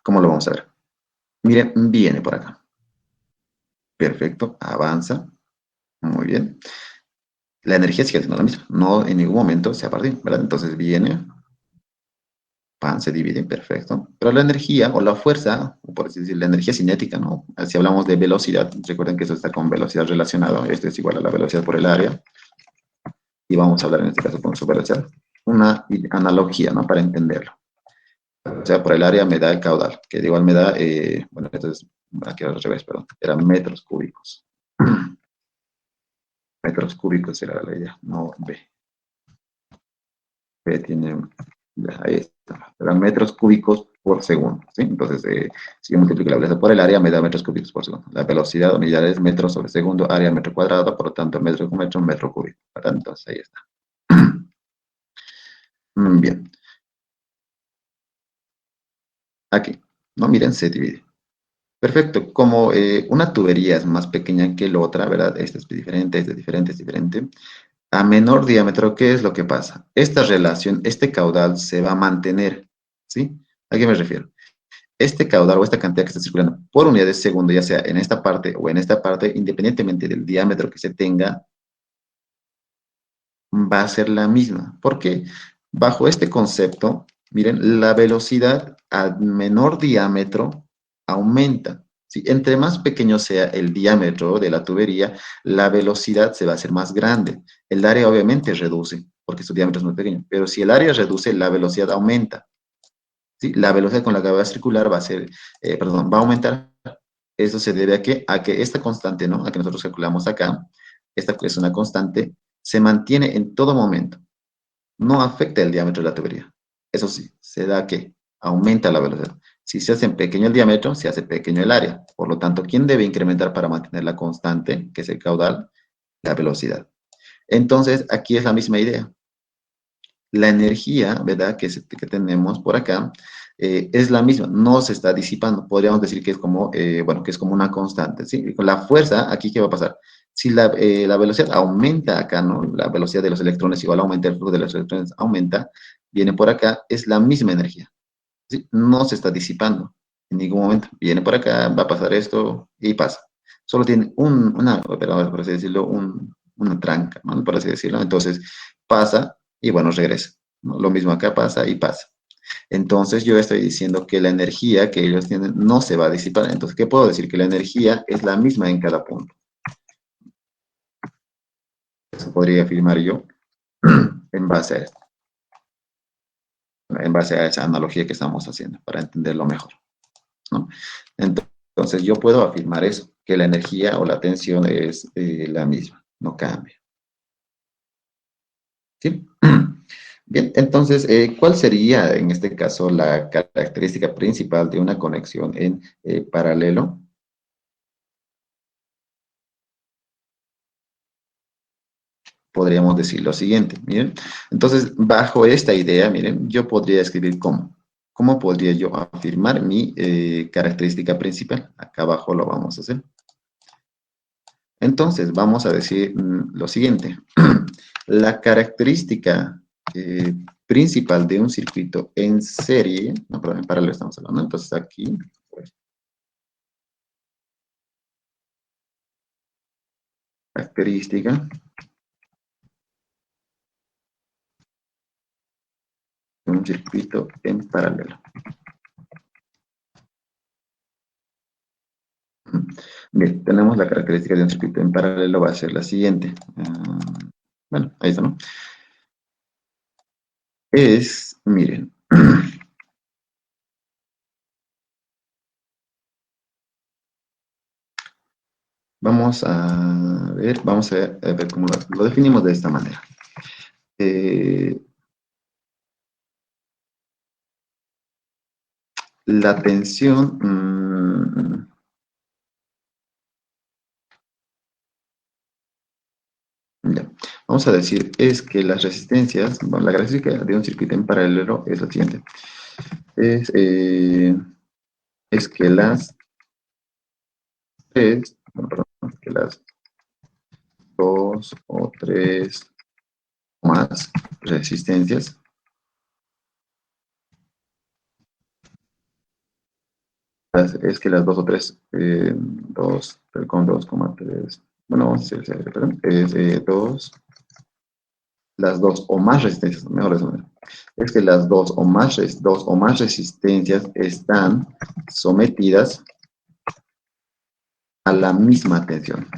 ¿cómo lo vamos a ver? Miren, viene por acá. Perfecto, avanza. Muy bien. La energía sigue siendo la misma. No en ningún momento se ha partido, ¿verdad? Entonces viene, pan, se divide, perfecto. Pero la energía o la fuerza, o por así decir, la energía cinética, ¿no? Si hablamos de velocidad, recuerden que eso está con velocidad relacionado. Esto es igual a la velocidad por el área. Y vamos a hablar en este caso con su velocidad. Una analogía, ¿no? Para entenderlo. O sea, por el área me da el caudal, que igual me da, bueno, entonces, aquí al revés, perdón, eran metros cúbicos. Metros cúbicos era la idea, no B. B tiene, ya, ahí está, eran metros cúbicos por segundo, ¿sí? Entonces, si yo multiplico la velocidad por el área, me da metros cúbicos por segundo. La velocidad unidad es metros sobre segundo, área metro cuadrado, por lo tanto, metro con metro, metro cúbico. Entonces, ahí está. Bien, aquí, ¿no? Miren, se divide. Perfecto, como una tubería es más pequeña que la otra, ¿verdad? Esta es diferente, esta es diferente, es diferente. A menor diámetro, ¿qué es lo que pasa? Esta relación, este caudal se va a mantener, ¿sí? ¿A qué me refiero? Este caudal o esta cantidad que está circulando por unidad de segundo, ya sea en esta parte o en esta parte, independientemente del diámetro que se tenga, va a ser la misma. Porque bajo este concepto, miren, la velocidad a menor diámetro aumenta. ¿Sí? Entre más pequeño sea el diámetro de la tubería, la velocidad se va a hacer más grande. El área obviamente reduce, porque su diámetro es muy pequeño, pero si el área reduce, la velocidad aumenta. ¿Sí? La velocidad con la que va a circular va a ser, perdón, va a aumentar. Eso se debe a que esta constante, ¿no? A que nosotros calculamos acá, esta es una constante, se mantiene en todo momento. No afecta el diámetro de la tubería. Eso sí, se da que aumenta la velocidad. Si se hace pequeño el diámetro, se hace pequeño el área. Por lo tanto, ¿quién debe incrementar para mantener la constante, que es el caudal? La velocidad. Entonces, aquí es la misma idea. La energía, ¿verdad? Que tenemos por acá es la misma, no se está disipando. Podríamos decir que es como, bueno, que es como una constante, ¿sí? Y con la fuerza, aquí, ¿qué va a pasar? Si la velocidad aumenta acá, ¿no? La velocidad de los electrones igual aumenta, el flujo de los electrones aumenta, viene por acá, es la misma energía, ¿sí? No se está disipando en ningún momento. Viene por acá, va a pasar esto y pasa. Solo tiene una, perdón, por así decirlo, una tranca, ¿no? Por así decirlo. Entonces pasa y bueno, regresa, ¿no? Lo mismo acá pasa y pasa. Entonces yo estoy diciendo que la energía que ellos tienen no se va a disipar. Entonces, ¿qué puedo decir? Que la energía es la misma en cada punto. Eso podría afirmar yo en base a esto, en base a esa analogía que estamos haciendo, para entenderlo mejor, ¿no? Entonces yo puedo afirmar eso, que la energía o la tensión es la misma, no cambia. ¿Sí? Bien, entonces, ¿cuál sería en este caso la característica principal de una conexión en paralelo? Podríamos decir lo siguiente, miren. Entonces, bajo esta idea, miren, yo podría escribir cómo. ¿Cómo podría yo afirmar mi característica principal? Acá abajo lo vamos a hacer. Entonces, vamos a decir lo siguiente. La característica principal de un circuito en serie, no, perdón, en paralelo estamos hablando, entonces aquí, pues, característica de un circuito en paralelo. Bien, tenemos la característica de un circuito en paralelo, va a ser la siguiente. Bueno, ahí está, ¿no? Es, miren, vamos a ver cómo lo definimos de esta manera. Eh, la tensión, ya. vamos a decir, es que las resistencias, bueno, la característica de un circuito en paralelo es la siguiente. Es, es que las tres, bueno, perdón, que las dos o tres o más resistencias es que las dos o tres, con 2,3, bueno, vamos a decir, perdón, es las dos o más resistencias, mejor eso, es que las dos o más resistencias están sometidas a la misma tensión.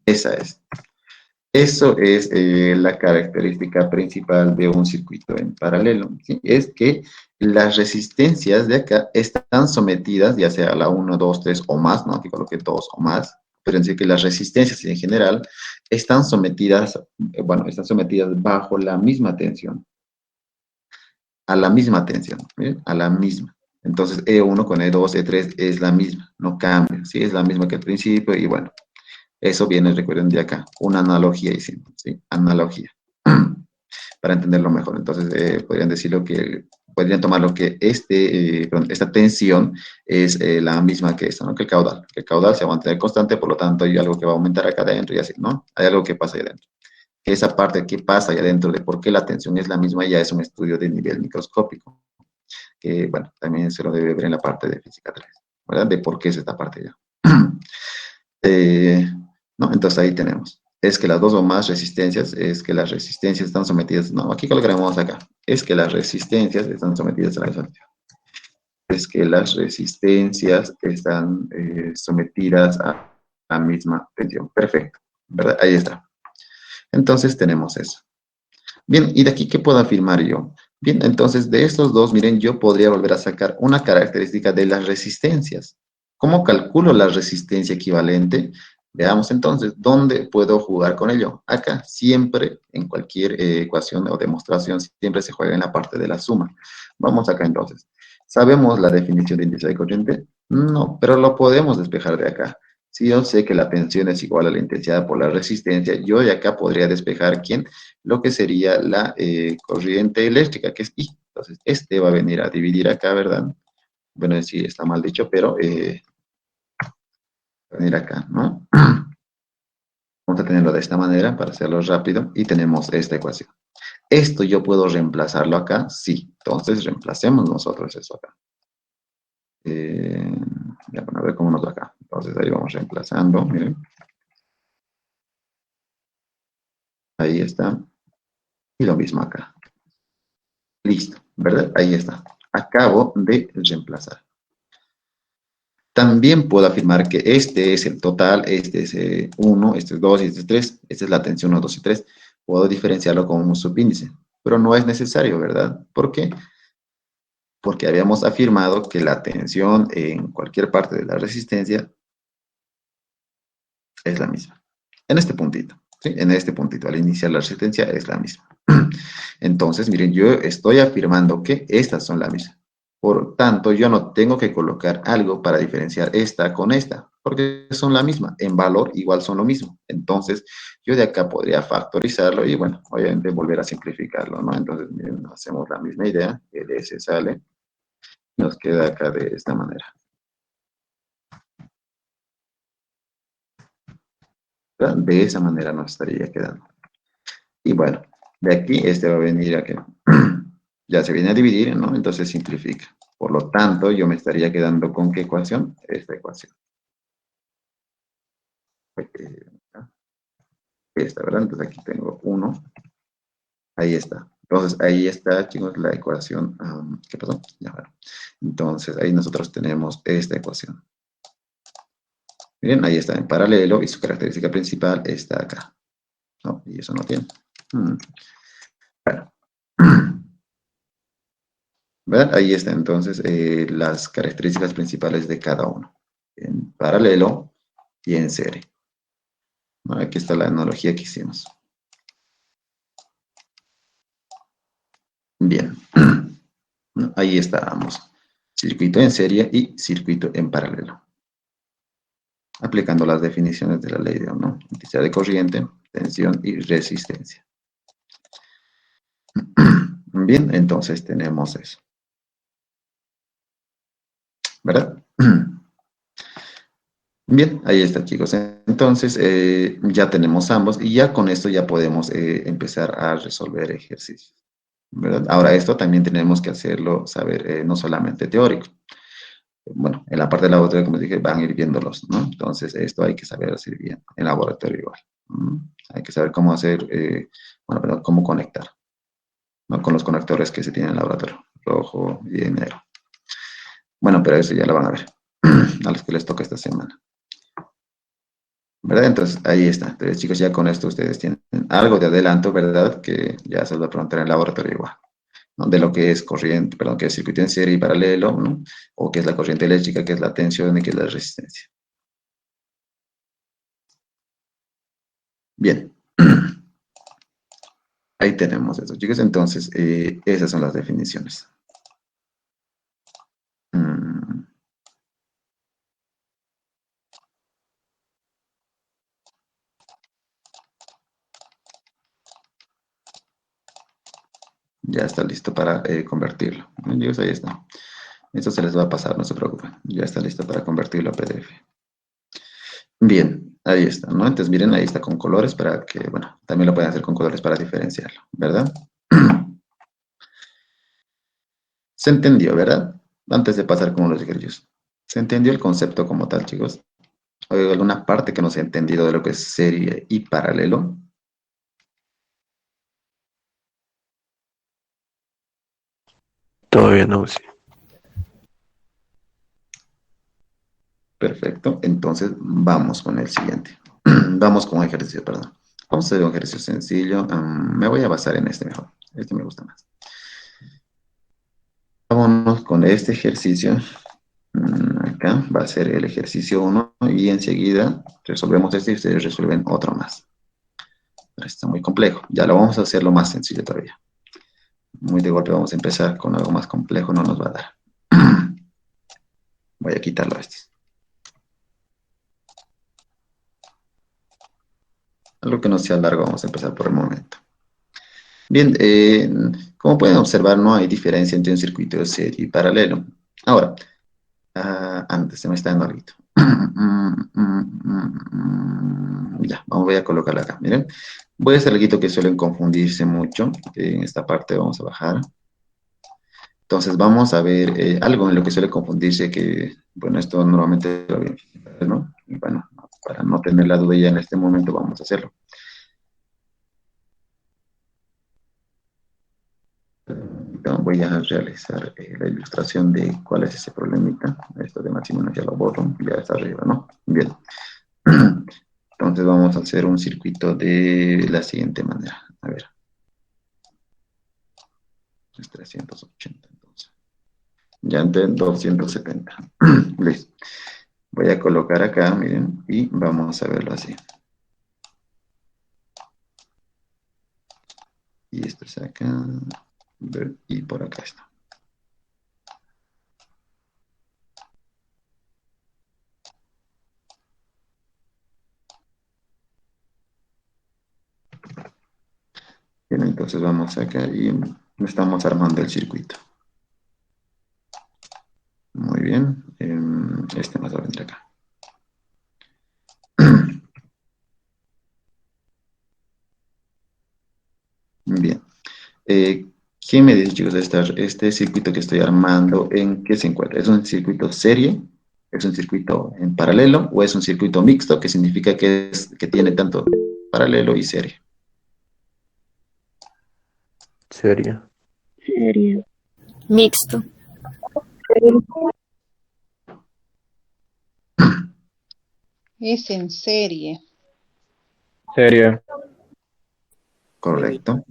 Esa es. Eso es la característica principal de un circuito en paralelo, ¿sí? Es que las resistencias de acá están sometidas, ya sea a la 1, 2, 3 o más, ¿no? Aquí coloqué 2 o más, pero en sí que las resistencias en general están sometidas, bueno, están sometidas bajo la misma tensión, a la misma tensión, ¿sí? A la misma. Entonces E1 con E2, E3 es la misma, no cambia, ¿sí? Es la misma que al principio y bueno. Eso viene, recuerden, de acá, una analogía, hicimos, ¿sí? Analogía, para entenderlo mejor. Entonces, podrían tomar lo que esta tensión es la misma que esta, ¿no? Que el caudal. Que el caudal se va a mantener constante, por lo tanto, hay algo que va a aumentar acá adentro y así, ¿no? Hay algo que pasa ahí adentro. Esa parte que pasa ahí adentro de por qué la tensión es la misma ya es un estudio de nivel microscópico, que, bueno, también se lo debe ver en la parte de física 3, ¿verdad? De por qué es esta parte ya. ¿No? Entonces ahí tenemos. Es que las dos o más resistencias, es que las resistencias están sometidas, no, aquí colocaremos acá, es que las resistencias están sometidas a la misma tensión. Es que las resistencias están sometidas a la misma tensión. Perfecto, ¿verdad? Ahí está. Entonces tenemos eso. Bien, ¿y de aquí qué puedo afirmar yo? Bien, entonces de estos dos, miren, yo podría volver a sacar una característica de las resistencias. ¿Cómo calculo la resistencia equivalente? Veamos entonces, ¿dónde puedo jugar con ello? Acá, siempre, en cualquier ecuación o demostración, siempre se juega en la parte de la suma. Vamos acá entonces. ¿Sabemos la definición de índice de corriente? No, pero lo podemos despejar de acá. Si yo sé que la tensión es igual a la intensidad por la resistencia, yo de acá podría despejar, ¿quién? Lo que sería la corriente eléctrica, que es I. Entonces, este va a venir a dividir acá, ¿verdad? Bueno, sí, está mal dicho, pero va a venir acá, ¿no? Vamos a tenerlo de esta manera para hacerlo rápido y tenemos esta ecuación. ¿Esto yo puedo reemplazarlo acá? Sí. Entonces, reemplacemos nosotros eso acá. Ya, bueno, a ver cómo nos va acá. Entonces, ahí vamos reemplazando, miren. Ahí está. Y lo mismo acá. Listo, ¿verdad? Ahí está. Acabo de reemplazar. También puedo afirmar que este es el total, este es 1, este es 2 y este es 3. Esta es la tensión 1, 2 y 3. Puedo diferenciarlo como un subíndice, pero no es necesario, ¿verdad? ¿Por qué? Porque habíamos afirmado que la tensión en cualquier parte de la resistencia es la misma. En este puntito, ¿sí? En este puntito, al iniciar la resistencia es la misma. Entonces, miren, yo estoy afirmando que estas son la misma. Por tanto, yo no tengo que colocar algo para diferenciar esta con esta, porque son la misma. En valor igual son lo mismo. Entonces, yo de acá podría factorizarlo y, bueno, obviamente volver a simplificarlo, ¿no? Entonces, miren, hacemos la misma idea. El S sale. Nos queda acá de esta manera. ¿Verdad? De esa manera nos estaría quedando. Y bueno, de aquí este va a venir a que ya se viene a dividir, ¿no? Entonces simplifica. Por lo tanto, yo me estaría quedando con ¿qué ecuación? Esta ecuación. Esta, ¿verdad? Entonces aquí tengo 1. Ahí está. Entonces ahí está, chicos, la ecuación. ¿Qué pasó? Ya, bueno. Entonces ahí nosotros tenemos esta ecuación. Miren, ahí está en paralelo y su característica principal está acá. ¿No? Y eso no tiene. Bueno. ¿Verdad? Ahí está entonces las características principales de cada uno. En paralelo y en serie. ¿No? Aquí está la analogía que hicimos. Bien. ¿No? Ahí estábamos. Circuito en serie y circuito en paralelo. aplicando las definiciones de la ley de Ohm, ¿no? Intensidad de corriente, tensión y resistencia. Bien, entonces tenemos eso, ¿verdad? Bien, ahí está, chicos. Entonces, ya tenemos ambos y ya con esto ya podemos empezar a resolver ejercicios, ¿verdad? Ahora, esto también tenemos que hacerlo, saber, no solamente teórico. Bueno, en la parte de laboratorio, como dije, van a ir viéndolos, ¿no? Entonces, esto hay que saber hacer bien, en laboratorio igual. Hay que saber cómo hacer, bueno, perdón, cómo conectar, ¿no? Con los conectores que se tienen en el laboratorio, rojo y negro. Bueno, pero eso ya lo van a ver, a los que les toca esta semana. ¿Verdad? Entonces, ahí está. Entonces, chicos, ya con esto ustedes tienen algo de adelanto, ¿verdad? Que ya se lo va a preguntar en el laboratorio igual, ¿no? De lo que es corriente, perdón, que es circuito en serie y paralelo, ¿no? O qué es la corriente eléctrica, qué es la tensión y qué es la resistencia. Bien. Ahí tenemos eso, chicos. Entonces, esas son las definiciones. Mm, ya está listo para convertirlo. Bueno, chicos, ahí está. Esto se les va a pasar, no se preocupen. Ya está listo para convertirlo a PDF. Bien, ahí está, ¿no? Entonces, miren, ahí está con colores para que, bueno, también lo pueden hacer con colores para diferenciarlo, ¿verdad? Se entendió, ¿verdad? Antes de pasar con los ejercicios. ¿Se entendió el concepto como tal, chicos? ¿Hay alguna parte que no se ha entendido de lo que es serie y paralelo? Todavía no, sí. Perfecto. Entonces, vamos con el siguiente. Vamos con ejercicio, perdón. Vamos a hacer un ejercicio sencillo. Me voy a basar en este mejor. Este me gusta más. Vámonos con este ejercicio. Acá va a ser el ejercicio 1 y enseguida resolvemos este y ustedes resuelven otro más. Pero está muy complejo. Ya lo vamos a hacer lo más sencillo todavía. Muy de golpe vamos a empezar con algo más complejo, no nos va a dar. Voy a quitarlo a este. Algo que no sea largo, vamos a empezar por el momento. Bien, como pueden observar, no hay diferencia entre un circuito de serie y paralelo. Ahora, antes se me está dando algo. Ya, voy a colocarla acá, miren. Voy a hacer algo que suelen confundirse mucho. En esta parte vamos a bajar. Entonces vamos a ver algo en lo que suele confundirse que, bueno, esto normalmente lo ven, ¿no? Y bueno, para no tener la duda ya en este momento vamos a hacerlo. Voy a realizar la ilustración de cuál es ese problemita. Esto de máximo ya lo borro, ya está arriba, ¿no? Bien. Entonces vamos a hacer un circuito de la siguiente manera. A ver. Es 380 entonces. Ya entre 270. Listo. Voy a colocar acá, miren, y vamos a verlo así. Y esto es acá, y por acá está. Bien, entonces vamos acá y estamos armando el circuito. Muy bien, este más va a venir acá. Bien. ¿Quién me dice, chicos, este circuito que estoy armando, en qué se encuentra? ¿Es un circuito serie? ¿Es un circuito en paralelo? ¿O es un circuito mixto, que significa que tiene tanto paralelo y serie? Seria. Serie. Mixto. Es en serie. Seria. Correcto.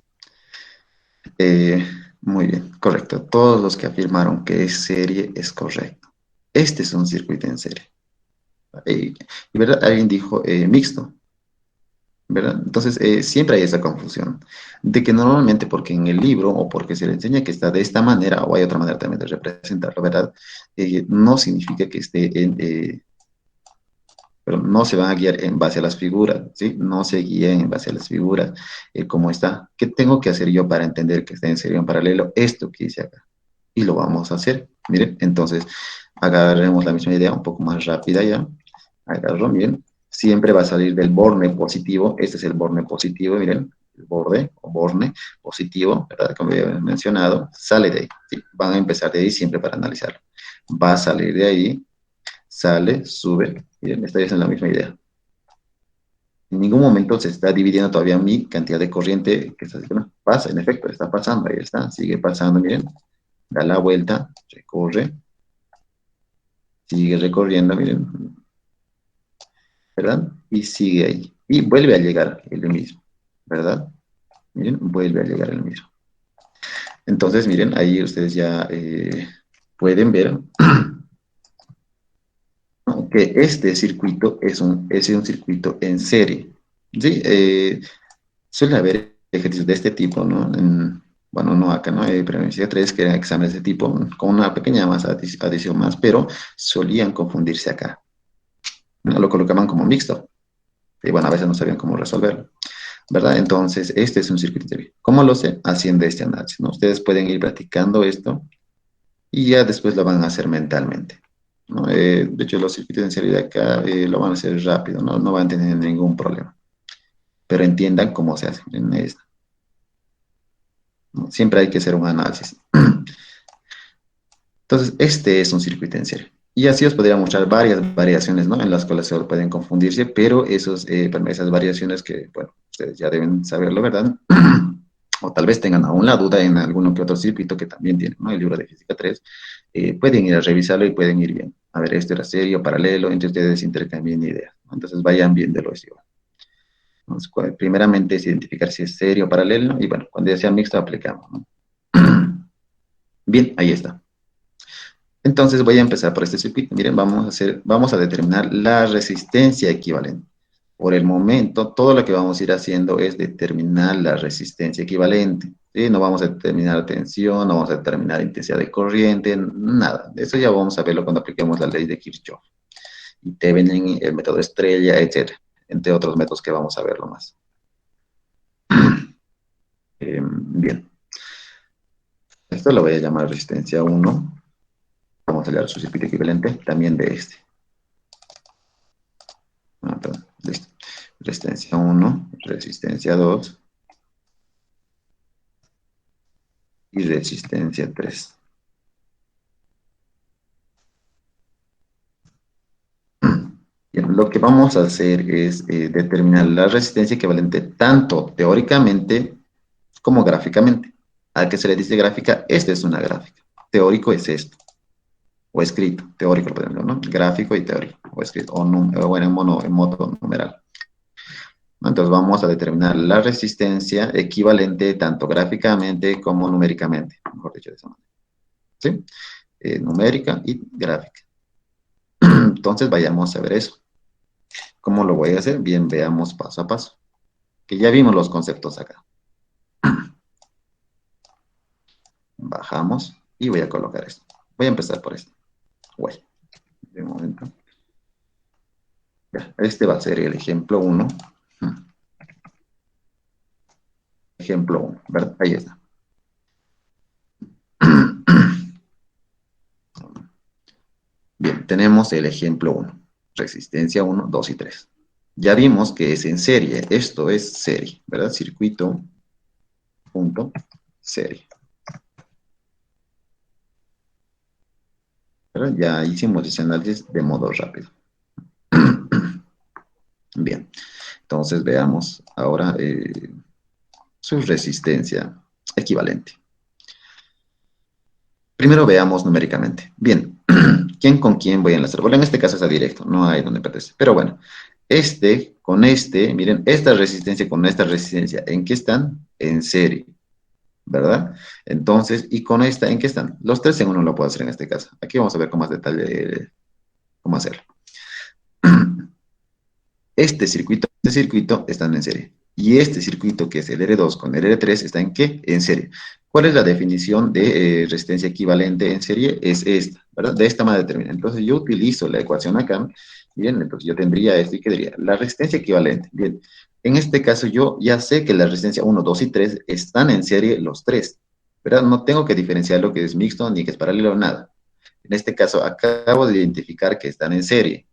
Muy bien, correcto. Todos los que afirmaron que es serie es correcto. Este es un circuito en serie. Y verdad, alguien dijo mixto, ¿verdad? Entonces, siempre hay esa confusión de que normalmente porque en el libro o porque se le enseña que está de esta manera o hay otra manera también de representarlo, ¿verdad? No significa que esté pero no se van a guiar en base a las figuras, ¿sí? No se guíen en base a las figuras, cómo está. ¿Qué tengo que hacer yo para entender que está en serie o en paralelo? Esto que hice acá. Y lo vamos a hacer. Miren, entonces, agarremos la misma idea un poco más rápida ya. Agarro, miren. Siempre va a salir del borne positivo. Este es el borne positivo, miren. El borde o borne positivo, ¿verdad? Como había mencionado, sale de ahí. ¿Sí? Van a empezar de ahí siempre para analizarlo. Va a salir de ahí, sale, sube. Miren, esta es la misma idea. En ningún momento se está dividiendo todavía mi cantidad de corriente que está haciendo. Pasa, en efecto, está pasando, ahí está, sigue pasando, miren. Da la vuelta, recorre, sigue recorriendo, miren, ¿verdad? Y sigue ahí. Y vuelve a llegar el mismo, ¿verdad? Miren, vuelve a llegar el mismo. Entonces, miren, ahí ustedes ya pueden ver ¿no? Que este circuito es un circuito en serie. ¿Sí? Suele haber ejercicios de este tipo, ¿no? Bueno, no acá, ¿no? Pero en Física 3, que eran exámenes de tipo, con una pequeña más adición más, pero solían confundirse acá. ¿No? Lo colocaban como mixto. Y bueno, a veces no sabían cómo resolverlo. ¿Verdad? Entonces, este es un circuito de serie. ¿Cómo lo sé? Haciendo este análisis, ¿no? Ustedes pueden ir practicando esto y ya después lo van a hacer mentalmente, ¿no? De hecho, los circuitos en serie de acá lo van a hacer rápido, ¿no? No van a tener ningún problema. Pero entiendan cómo se hace en esto, ¿no? Siempre hay que hacer un análisis. Entonces, este es un circuito en serie. Y así os podría mostrar varias variaciones, ¿no? En las cuales se pueden confundirse, pero esas variaciones que, bueno, ustedes ya deben saberlo, ¿verdad? O tal vez tengan aún la duda en alguno que otro circuito que también tiene, ¿no? El libro de Física 3, pueden ir a revisarlo y pueden ir bien. A ver, esto era serio, paralelo, entre ustedes intercambien ideas, ¿no? Entonces vayan viéndolo eso. Entonces, primeramente es identificar si es serio o paralelo, y bueno, cuando ya sea mixto aplicamos, ¿no? Bien, ahí está. Entonces voy a empezar por este circuito. Miren, vamos a determinar la resistencia equivalente. Por el momento, todo lo que vamos a ir haciendo es determinar la resistencia equivalente. ¿Sí? No vamos a determinar tensión, no vamos a determinar intensidad de corriente, nada. Eso ya vamos a verlo cuando apliquemos la ley de Kirchhoff. Y Thevenin, el método estrella, etcétera. Entre otros métodos que vamos a verlo más. Bien. Esto lo voy a llamar resistencia 1. Vamos a hallar su circuito equivalente también de este. Perdón, listo. Resistencia 1, resistencia 2 y resistencia 3. Bien, lo que vamos a hacer es determinar la resistencia equivalente tanto teóricamente como gráficamente. ¿A qué se le dice gráfica? Esta es una gráfica. Teórico es esto. O escrito. Teórico, por ejemplo, ¿no? Gráfico y teórico. O escrito. O en modo numeral. Entonces vamos a determinar la resistencia equivalente tanto gráficamente como numéricamente, mejor dicho de esa manera. ¿Sí? Numérica y gráfica. Entonces vayamos a ver eso. ¿Cómo lo voy a hacer? Bien, veamos paso a paso. Que ya vimos los conceptos acá. Bajamos y voy a colocar esto. Voy a empezar por esto. Uy, de momento. Ya, este va a ser el ejemplo 1. Ejemplo 1, ¿verdad? Ahí está. Bien, tenemos el ejemplo 1. Resistencia 1, 2 y 3. Ya vimos que es en serie. Esto es serie, ¿verdad? Circuito, punto, serie. ¿Verdad? Ya hicimos ese análisis de modo rápido. Bien, entonces veamos ahora su resistencia equivalente. Primero veamos numéricamente. Bien, ¿quién con quién voy a enlazar? Bueno, en este caso está directo, no hay donde pertenece. Pero bueno, este con este, miren, esta resistencia con esta resistencia, ¿en qué están? En serie, ¿verdad? Entonces, y con esta, ¿en qué están? Los tres en uno lo puedo hacer en este caso. Aquí vamos a ver con más detalle cómo hacerlo. Este circuito están en serie. Y este circuito, que es el R2 con el R3, ¿está en qué? En serie. ¿Cuál es la definición de resistencia equivalente en serie? Es esta, ¿verdad? De esta manera determina. Entonces yo utilizo la ecuación acá, bien, entonces yo tendría esto y quedaría la resistencia equivalente. Bien, en este caso yo ya sé que la resistencia 1, 2 y 3 están en serie los tres, ¿verdad? No tengo que diferenciar lo que es mixto ni que es paralelo, nada. En este caso acabo de identificar que están en serie.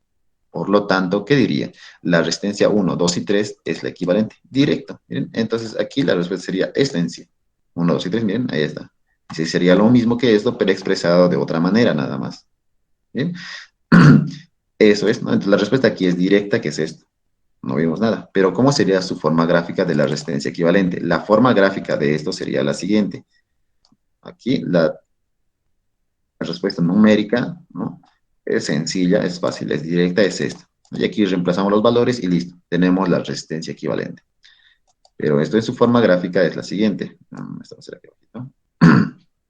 Por lo tanto, ¿qué diría? La resistencia 1, 2 y 3 es la equivalente, directo. ¿Miren? Entonces, aquí la respuesta sería esta en sí. 1, 2 y 3, miren, ahí está. Sí, sería lo mismo que esto, pero expresado de otra manera nada más. ¿Bien? Eso es, ¿no? Entonces, la respuesta aquí es directa, que es esto. No vimos nada. Pero, ¿cómo sería su forma gráfica de la resistencia equivalente? La forma gráfica de esto sería la siguiente. Aquí la respuesta numérica, ¿no? Es sencilla, es fácil, es directa, es esta. Y aquí reemplazamos los valores y listo, tenemos la resistencia equivalente. Pero esto en su forma gráfica es la siguiente. Esta va a ser aquí abajito.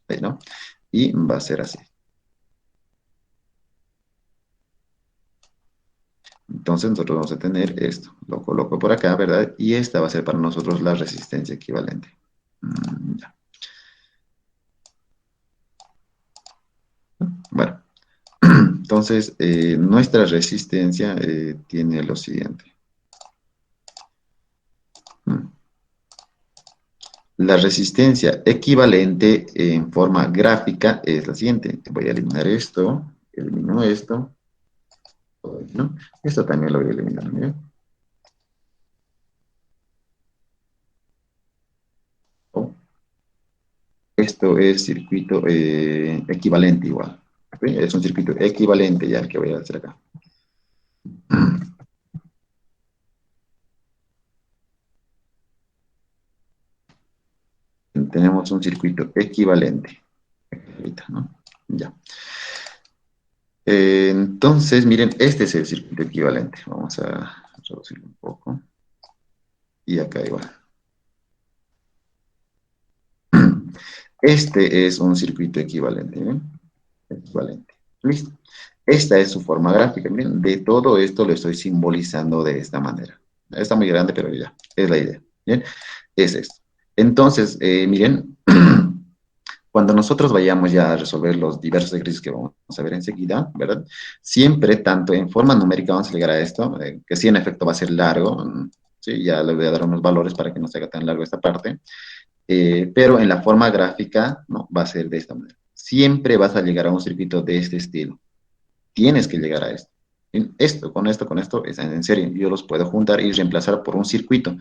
Ahí, ¿no? Y va a ser así. Entonces nosotros vamos a tener esto. Lo coloco por acá, ¿verdad? Y esta va a ser para nosotros la resistencia equivalente. Ya. Bueno. Entonces, nuestra resistencia tiene lo siguiente. La resistencia equivalente en forma gráfica es la siguiente. Voy a eliminar esto, elimino esto, ¿no? Esto también lo voy a eliminar, ¿bien? Oh, esto es circuito equivalente igual. ¿Okay? Es un circuito equivalente ya el que voy a hacer acá. Tenemos un circuito equivalente. Ahorita, ¿no? Ya. Entonces, miren, este es el circuito equivalente. Vamos a reducirlo un poco. Y acá igual. Este es un circuito equivalente. ¿Ven? Equivalente. Listo. Esta es su forma gráfica. Miren, de todo esto lo estoy simbolizando de esta manera. Está muy grande, pero ya, es la idea. ¿Bien? Es esto. Entonces, miren, cuando nosotros vayamos ya a resolver los diversos ejercicios que vamos a ver enseguida, ¿verdad? Siempre, tanto en forma numérica, vamos a llegar a esto, que sí, en efecto, va a ser largo, ¿sí? Ya le voy a dar unos valores para que no se haga tan largo esta parte, pero en la forma gráfica, no, va a ser de esta manera. Siempre vas a llegar a un circuito de este estilo. Tienes que llegar a esto. Esto, con esto, es en serio. Yo los puedo juntar y reemplazar por un circuito.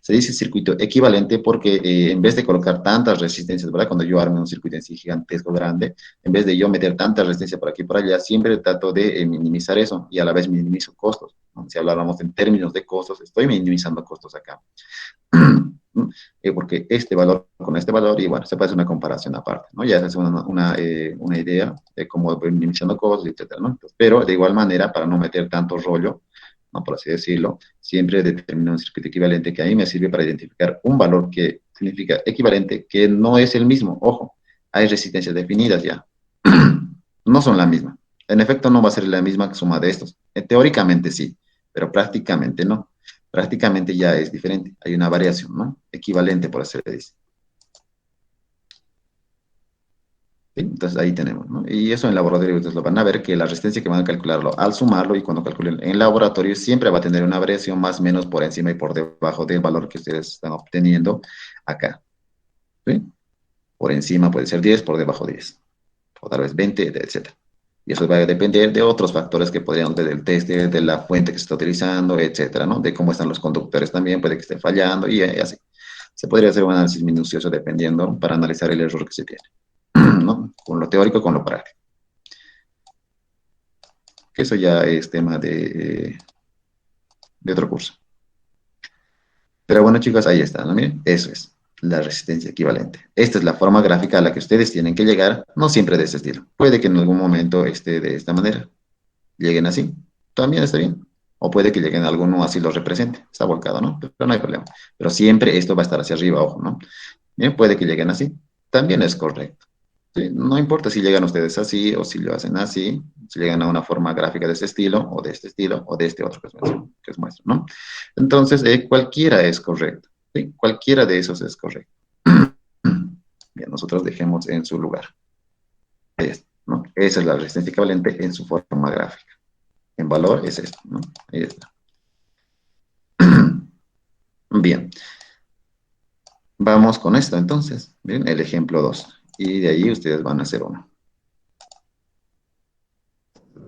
Se dice circuito equivalente porque en vez de colocar tantas resistencias, ¿verdad? Cuando yo arme un circuito en sí gigantesco, grande, en vez de yo meter tanta resistencia por aquí y por allá, siempre trato de minimizar eso y a la vez minimizo costos, ¿no? Si habláramos en términos de costos, estoy minimizando costos acá. Porque este valor con este valor, y bueno, se puede hacer una comparación aparte, ¿no? Ya se hace una idea de cómo voy minimizando costos, etcétera, ¿no? Entonces, pero de igual manera, para no meter tanto rollo, ¿no? Por así decirlo, siempre determino un circuito equivalente que a mí me sirve para identificar un valor que significa equivalente, que no es el mismo. Ojo, hay resistencias definidas ya. No son la misma. En efecto, no va a ser la misma suma de estos. Teóricamente sí, pero prácticamente no. Prácticamente ya es diferente. Hay una variación, ¿no? Equivalente, por así decirlo. ¿Sí? Entonces ahí tenemos, ¿no? Y eso en laboratorio ustedes lo van a ver, que la resistencia que van a calcularlo al sumarlo y cuando calculen en laboratorio siempre va a tener una variación más o menos por encima y por debajo del valor que ustedes están obteniendo acá. ¿Sí? Por encima puede ser 10, por debajo 10. O tal vez 20, etcétera. Y eso va a depender de otros factores que podrían ser del tester, de la fuente que se está utilizando, etcétera, ¿no? De cómo están los conductores también, puede que esté fallando y así. Se podría hacer un análisis minucioso dependiendo para analizar el error que se tiene, ¿no? Con lo teórico, con lo práctico. Eso ya es tema de otro curso. Pero bueno, chicos, ahí está, ¿no? Miren, eso es la resistencia equivalente. Esta es la forma gráfica a la que ustedes tienen que llegar, no siempre de este estilo. Puede que en algún momento esté de esta manera. Lleguen así, también está bien. O puede que lleguen a alguno así lo represente. Está volcado, ¿no? Pero no hay problema. Pero siempre esto va a estar hacia arriba, ojo, ¿no? Bien, puede que lleguen así. También es correcto. ¿Sí? No importa si llegan ustedes así o si lo hacen así, si llegan a una forma gráfica de este estilo o de este estilo o de este otro que es mencionado. que os muestro, ¿no? Entonces, cualquiera es correcto, ¿sí? Cualquiera de esos es correcto. Bien, nosotros dejemos en su lugar. Ahí está, ¿no? Esa es la resistencia equivalente en su forma gráfica. En valor es esto, ¿no? Ahí está. Bien, vamos con esto entonces. Bien, el ejemplo 2. Y de ahí ustedes van a hacer uno.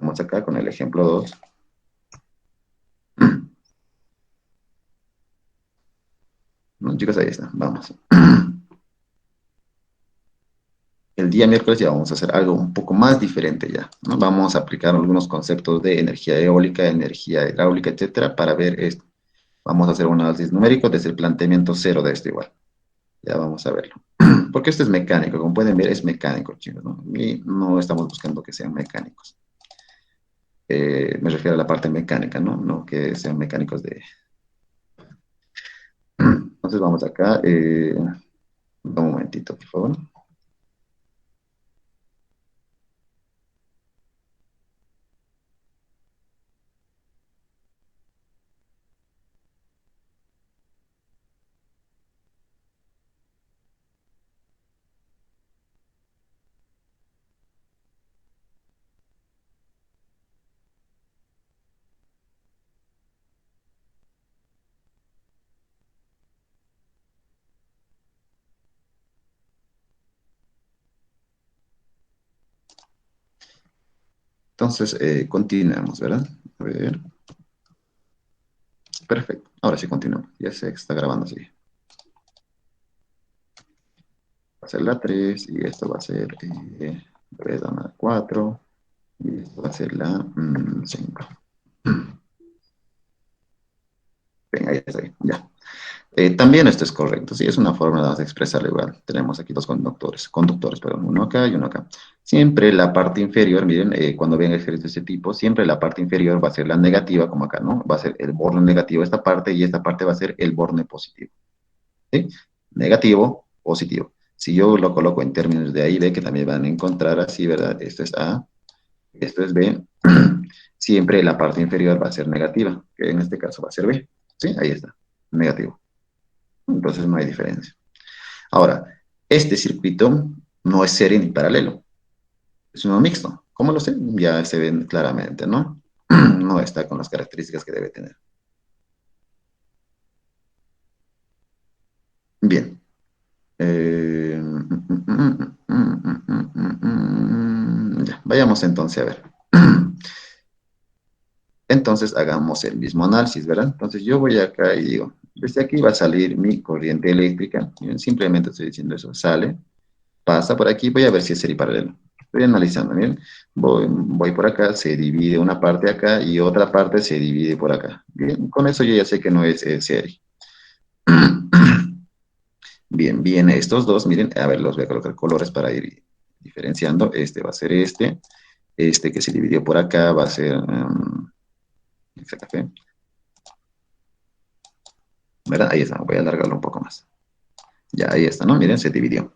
Vamos acá con el ejemplo 2. No, chicos, ahí está. Vamos. El día miércoles ya vamos a hacer algo un poco más diferente ya, ¿no? Vamos a aplicar algunos conceptos de energía eólica, energía hidráulica, etcétera, para ver esto. Vamos a hacer un análisis numérico desde el planteamiento cero de esto igual. Ya vamos a verlo. Porque esto es mecánico, como pueden ver es mecánico, chicos, ¿no? Y no estamos buscando que sean mecánicos. Me refiero a la parte mecánica, ¿no? No que sean mecánicos de... Entonces vamos acá. Un momentito, por favor. Entonces, continuamos, ¿verdad? A ver. Perfecto. Ahora sí continuamos. Ya sé que está grabando así. Va a ser la 3 y esto va a ser la 4 y esto va a ser la 5. Venga, ya está. Ya. También esto es correcto, sí, es una forma de expresarlo igual. Tenemos aquí dos conductores, perdón, uno acá y uno acá. Siempre la parte inferior, miren, cuando ven ejercicios de este tipo, siempre la parte inferior va a ser la negativa, como acá, ¿no? Va a ser el borne negativo esta parte y esta parte va a ser el borne positivo. ¿Sí? Negativo, positivo. Si yo lo coloco en términos de A y B, que también van a encontrar así, ¿verdad? Esto es A, esto es B. Siempre la parte inferior va a ser negativa, que en este caso va a ser B. ¿Sí? Ahí está, negativo. Entonces no hay diferencia. Ahora, este circuito no es serie ni paralelo, es uno mixto. ¿Cómo lo sé? Ya se ven claramente, ¿no? No está con las características que debe tener. Bien. Ya, vayamos entonces a ver. Entonces hagamos el mismo análisis, ¿verdad? Entonces yo voy acá y digo, desde aquí va a salir mi corriente eléctrica. Miren, simplemente estoy diciendo eso, sale, pasa por aquí, voy a ver si es serie paralelo. Estoy analizando, miren, voy por acá, se divide una parte acá y otra parte se divide por acá. Bien, con eso yo ya sé que no es serie. Bien, bien, estos dos, miren, a ver, los voy a colocar colores para ir diferenciando. Este va a ser este que se dividió por acá va a ser este café, ¿verdad? Ahí está, voy a alargarlo un poco más. Ya, ahí está, ¿no? Miren, se dividió.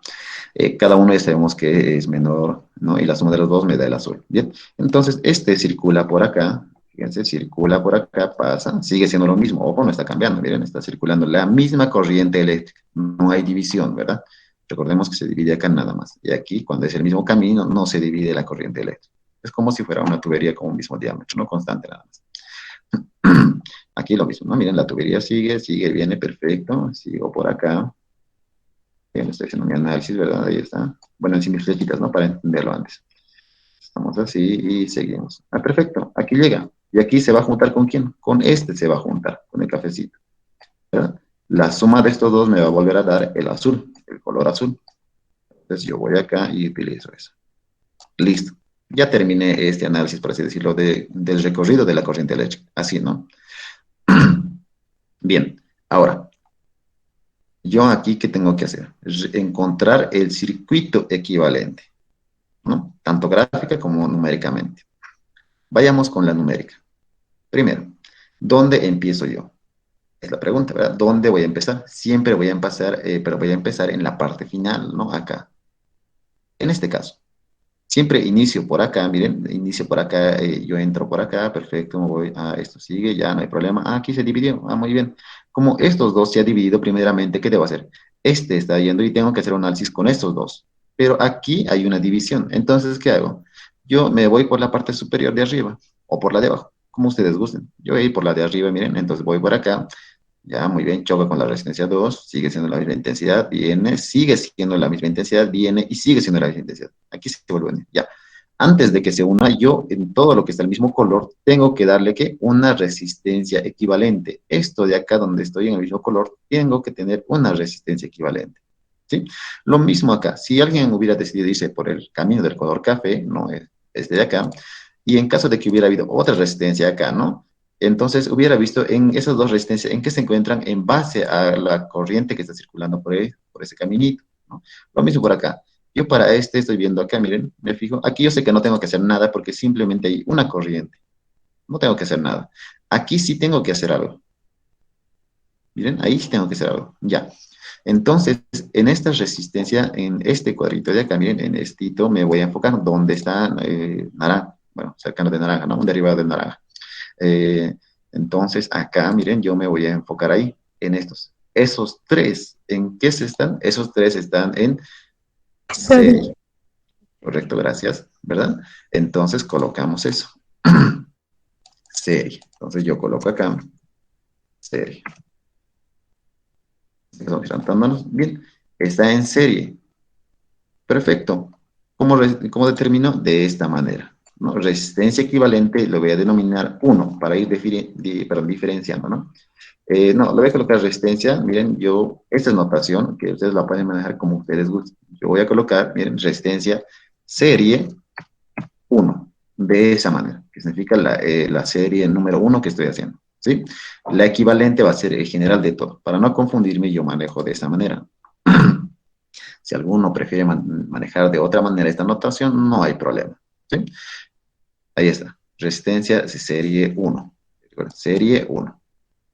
Cada uno ya sabemos que es menor, ¿no? Y la suma de los dos me da el azul. Bien, entonces este circula por acá, fíjense, circula por acá, pasa, sigue siendo lo mismo, ojo, no está cambiando, miren, está circulando la misma corriente eléctrica, no hay división, ¿verdad? Recordemos que se divide acá nada más, y aquí, cuando es el mismo camino, no se divide la corriente eléctrica. Es como si fuera una tubería con un mismo diámetro, no constante nada más. Aquí lo mismo, ¿no? Miren, la tubería sigue, viene perfecto, sigo por acá, bien, estoy haciendo mi análisis, ¿verdad? Ahí está. Bueno, en mis flechitas, ¿no? Para entenderlo antes. Estamos así y seguimos. Ah, perfecto. Aquí llega. Y aquí se va a juntar ¿con quién? Con este se va a juntar, con el cafecito. ¿Verdad? La suma de estos dos me va a volver a dar el azul, el color azul. Entonces yo voy acá y utilizo eso. Listo. Ya terminé este análisis, por así decirlo, del recorrido de la corriente eléctrica. Así, ¿no? Bien. Ahora, yo aquí, ¿qué tengo que hacer? Encontrar el circuito equivalente, ¿no? Tanto gráfica como numéricamente. Vayamos con la numérica. Primero, ¿dónde empiezo yo? Es la pregunta, ¿verdad? ¿Dónde voy a empezar? Siempre voy a empezar, pero voy a empezar en la parte final, ¿no? Acá. En este caso, Siempre inicio por acá, miren, inicio por acá, yo entro por acá, perfecto, me voy a esto sigue, ya no hay problema. Ah, aquí se dividió, ah, muy bien. Como estos dos se ha dividido primeramente, ¿qué debo hacer? Este está yendo y tengo que hacer un análisis con estos dos. Pero aquí hay una división. Entonces, ¿qué hago? Yo me voy por la parte superior de arriba o por la de abajo, como ustedes gusten. Yo voy por la de arriba, miren, entonces voy por acá. Ya, muy bien, choca con la resistencia 2, sigue siendo la misma intensidad, viene, sigue siendo la misma intensidad, viene y sigue siendo la misma intensidad. Aquí se vuelve a unir, ya. Antes de que se una, yo en todo lo que está el mismo color, tengo que darle que una resistencia equivalente. Esto de acá donde estoy en el mismo color, tengo que tener una resistencia equivalente. ¿Sí? Lo mismo acá, si alguien hubiera decidido irse por el camino del color café, no es de acá, y en caso de que hubiera habido otra resistencia acá, ¿no? Entonces hubiera visto en esas dos resistencias en qué se encuentran en base a la corriente que está circulando por ese caminito, ¿no? Lo mismo por acá. Yo para este estoy viendo acá, miren, me fijo. Aquí yo sé que no tengo que hacer nada porque simplemente hay una corriente. No tengo que hacer nada. Aquí sí tengo que hacer algo. Miren, ahí sí tengo que hacer algo. Ya. Entonces, en esta resistencia, en este cuadrito de acá, miren, en estito, me voy a enfocar donde está naranja. Bueno, cercano de naranja, ¿no? Un derivado de naranja. Eh, entonces, acá, miren, yo me voy a enfocar ahí, en estos. Esos tres, ¿en qué se están? Esos tres están en serie. Correcto, gracias, ¿verdad? Entonces, colocamos eso. Serie. Entonces, yo coloco acá, serie. Estamos saltándonos. Bien, está en serie. Perfecto. ¿Cómo determino? De esta manera, ¿no? Resistencia equivalente lo voy a denominar 1 para ir diferenciando, ¿no? No, le voy a colocar resistencia. Miren, esta es notación que ustedes la pueden manejar como ustedes gusten. Yo voy a colocar, miren, resistencia serie 1, de esa manera, que significa la serie número 1 que estoy haciendo, ¿sí? La equivalente va a ser el general de todo. Para no confundirme, yo manejo de esa manera. Si alguno prefiere manejar de otra manera esta notación, no hay problema, ¿sí? Ahí está, resistencia serie 1, serie 1.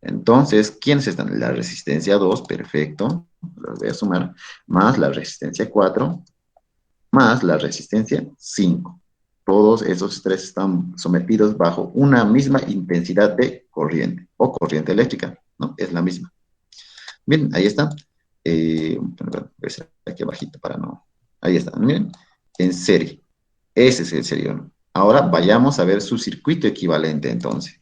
Entonces, ¿quiénes están? La resistencia 2, perfecto, los voy a sumar, más la resistencia 4, más la resistencia 5. Todos esos tres están sometidos bajo una misma intensidad de corriente o corriente eléctrica, ¿no? Es la misma. Bien, ahí está. Voy a hacer aquí abajito para no. Ahí está, miren, en serie. Ese es el serie 1. Ahora vayamos a ver su circuito equivalente entonces.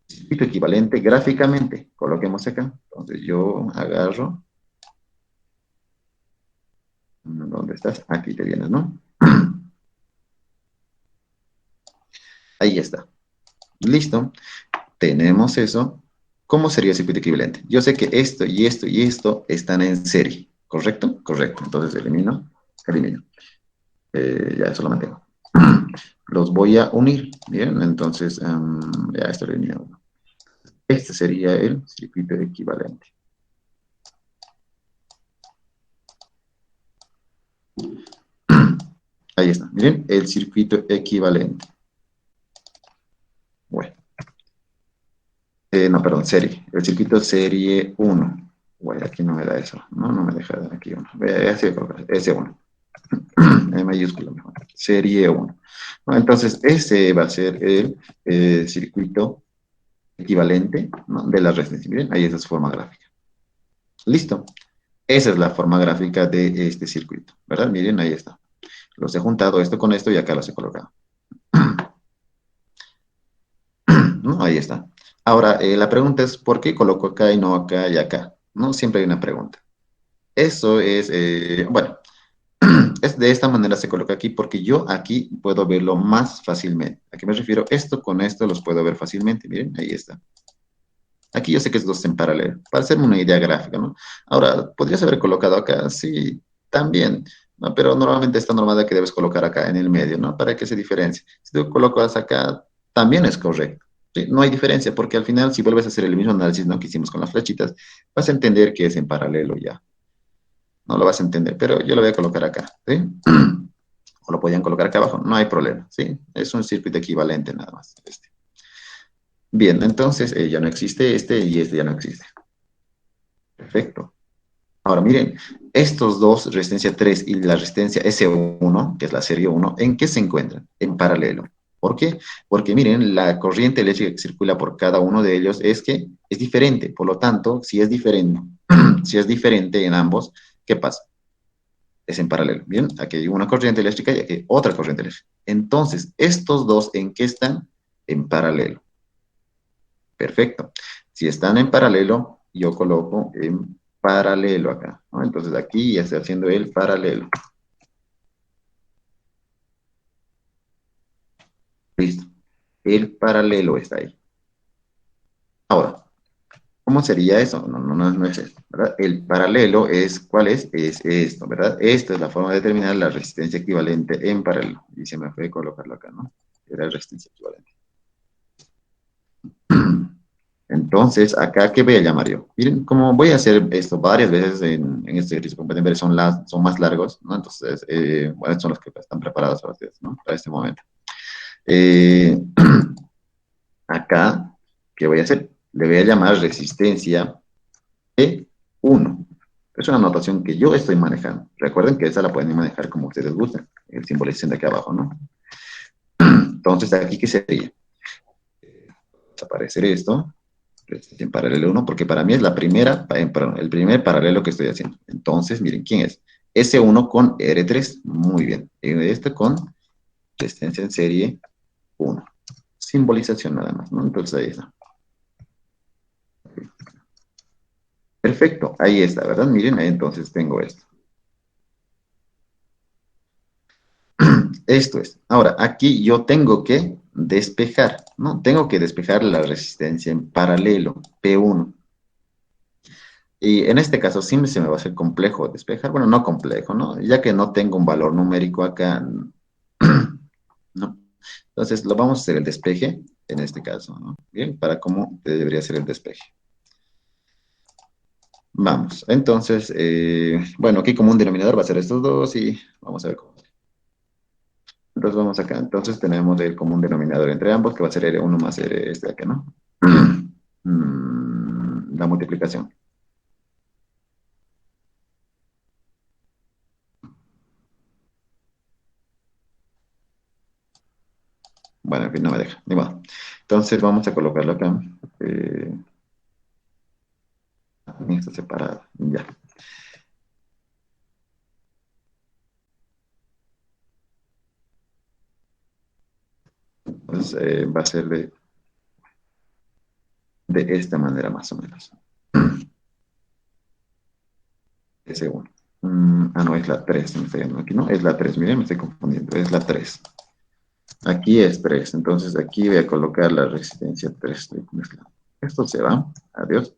Circuito equivalente gráficamente. Coloquemos acá. Entonces yo agarro. ¿Dónde estás? Aquí te vienes, ¿no? Ahí está. Listo. Tenemos eso. ¿Cómo sería el circuito equivalente? Yo sé que esto y esto y esto están en serie. ¿Correcto? Correcto. Entonces elimino. Ya eso lo mantengo. Los voy a unir. Bien, entonces ya esto lo eliminado. Este sería el circuito equivalente. Ahí está, miren, el circuito equivalente. Bueno. No, perdón, serie. El circuito serie 1. Bueno, aquí no me da eso. No, no me deja dar aquí uno. S1. En mayúscula mejor. Serie 1. Bueno, entonces, ese va a ser el circuito equivalente, ¿no? De la resistencia. Miren, ahí está su forma gráfica. Listo. Esa es la forma gráfica de este circuito, ¿verdad? Miren, ahí está. Los he juntado esto con esto y acá los he colocado. ¿No? Ahí está. Ahora, la pregunta es, ¿por qué coloco acá y no acá y acá? ¿No? Siempre hay una pregunta. Eso es, bueno, es de esta manera se coloca aquí porque yo aquí puedo verlo más fácilmente. ¿A qué me refiero? Esto con esto los puedo ver fácilmente. Miren, ahí está. Aquí yo sé que es dos en paralelo, para hacerme una idea gráfica, ¿no? Ahora, ¿podrías haber colocado acá? Sí, también, ¿no? Pero normalmente está normada que debes colocar acá en el medio, ¿no? Para que se diferencie. Si tú colocas acá, también es correcto. ¿Sí? No hay diferencia, porque al final, si vuelves a hacer el mismo análisis, ¿no? Que hicimos con las flechitas, vas a entender que es en paralelo ya. No lo vas a entender, pero yo lo voy a colocar acá, ¿sí? O lo podían colocar acá abajo, no hay problema, ¿sí? Es un circuito equivalente nada más, este. Bien, entonces ya no existe este y este ya no existe. Perfecto. Ahora, miren, estos dos, resistencia 3 y la resistencia S1, que es la serie 1, ¿en qué se encuentran? En paralelo. ¿Por qué? Porque miren, la corriente eléctrica que circula por cada uno de ellos es que es diferente. Por lo tanto, si es diferente, si es diferente en ambos, ¿qué pasa? Es en paralelo. Bien, aquí hay una corriente eléctrica y aquí hay otra corriente eléctrica. Entonces, estos dos, ¿en qué están? En paralelo. Perfecto. Si están en paralelo, yo coloco en paralelo acá, ¿no? Entonces aquí ya estoy haciendo el paralelo. Listo. El paralelo está ahí. Ahora, ¿cómo sería eso? No es eso, ¿verdad? El paralelo es, ¿cuál es? Es esto, ¿verdad? Esta es la forma de determinar la resistencia equivalente en paralelo. Y se me fue colocarlo acá, ¿no? Era resistencia equivalente. Entonces, acá, ¿qué voy a llamar yo? Miren, como voy a hacer esto varias veces en este ejercicio, como pueden ver, son más largos, ¿no? Entonces, bueno, son los que están preparados para ustedes, ¿no? Para este momento. Eh, acá, ¿qué voy a hacer? Le voy a llamar resistencia E1. Es una notación que yo estoy manejando. Recuerden que esa la pueden manejar como ustedes gusten. El símbolo de aquí abajo, ¿no? Entonces, aquí, ¿qué sería? Desaparecer esto. En paralelo 1, porque para mí es la primera, perdón, el primer paralelo que estoy haciendo. Entonces, miren, ¿quién es? S1 con R3, muy bien. Este con resistencia en serie 1. Simbolización nada más, ¿no? Entonces ahí está. Perfecto, ahí está, ¿verdad? Miren, ahí entonces tengo esto. Esto es. Ahora, aquí yo tengo que despejar, ¿no? Tengo que despejar la resistencia en paralelo, P1. Y en este caso sí se me va a hacer complejo despejar, bueno, no complejo, ¿no? Ya que no tengo un valor numérico acá, ¿no? Entonces lo vamos a hacer el despeje, en este caso, ¿no? Bien, para cómo debería ser el despeje. Vamos, entonces, bueno, aquí como un denominador va a ser estos dos y vamos a ver cómo. Entonces vamos acá, entonces tenemos el común denominador entre ambos, que va a ser R1 más R este de acá, ¿no? La multiplicación. Bueno, en fin, no me deja, ni modo. Entonces vamos a colocarlo acá. Está separado, ya. Entonces va a ser de esta manera más o menos. Ese uno. No, es la 3, me estoy yendo aquí, ¿no? Es la 3, miren, me estoy confundiendo, es la 3. Aquí es 3, entonces aquí voy a colocar la resistencia 3. Estoy mezclando. Esto se va, adiós.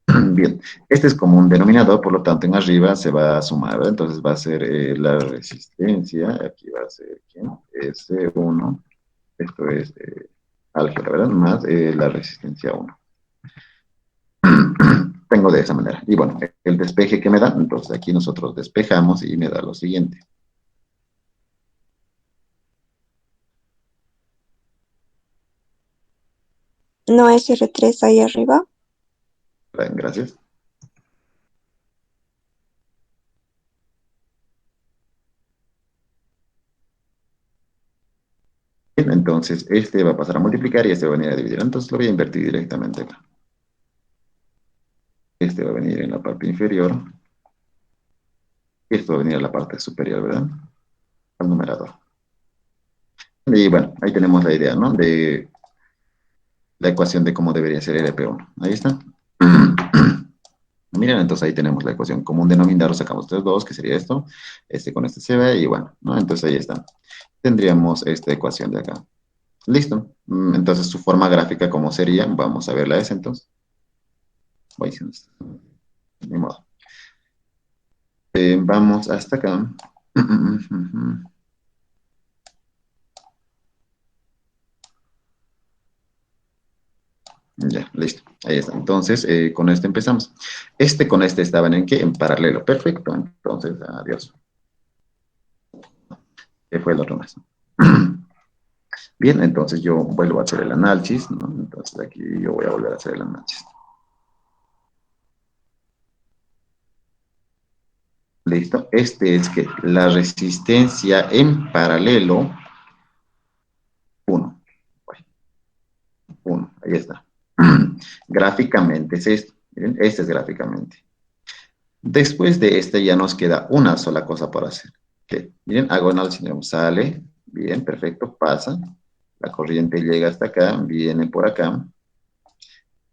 Bien, este es como un denominador, por lo tanto en arriba se va a sumar, ¿verdad? Entonces va a ser la resistencia, aquí va a ser ¿quién? S1, esto es álgebra, ¿verdad? Más la resistencia 1. Tengo de esa manera. Y bueno, el despeje que me da, entonces aquí nosotros despejamos y me da lo siguiente. ¿No es R3 ahí arriba? Bien, gracias. Bien, entonces este va a pasar a multiplicar y este va a venir a dividir. Entonces lo voy a invertir directamente acá. Este va a venir en la parte inferior. Esto va a venir a la parte superior, ¿verdad? Al numerador. Y bueno, ahí tenemos la idea, ¿no? De la ecuación de cómo debería ser el EP1. Ahí está. Miren, entonces ahí tenemos la ecuación común denominador, sacamos estos dos, que sería esto, este con este se ve, y bueno, ¿no? Entonces ahí está. Tendríamos esta ecuación de acá. Listo. Entonces su forma gráfica, ¿cómo sería? Vamos a verla esa entonces. Voy diciendo esto. Ni modo. Vamos hasta acá. Ya, listo. Ahí está. Entonces, con este empezamos. Este con este estaban en qué? En paralelo. Perfecto. Entonces, adiós. ¿Qué fue el otro más? Bien, entonces yo vuelvo a hacer el análisis, ¿no? Entonces aquí yo voy a volver a hacer el análisis. ¿Listo? Este es que la resistencia en paralelo, 1. 1, ahí está. Gráficamente es esto. Miren, este es gráficamente. Después de este ya nos queda una sola cosa por hacer. ¿Okay? Miren, hago análisis, sale, bien, perfecto, pasa. La corriente llega hasta acá, viene por acá,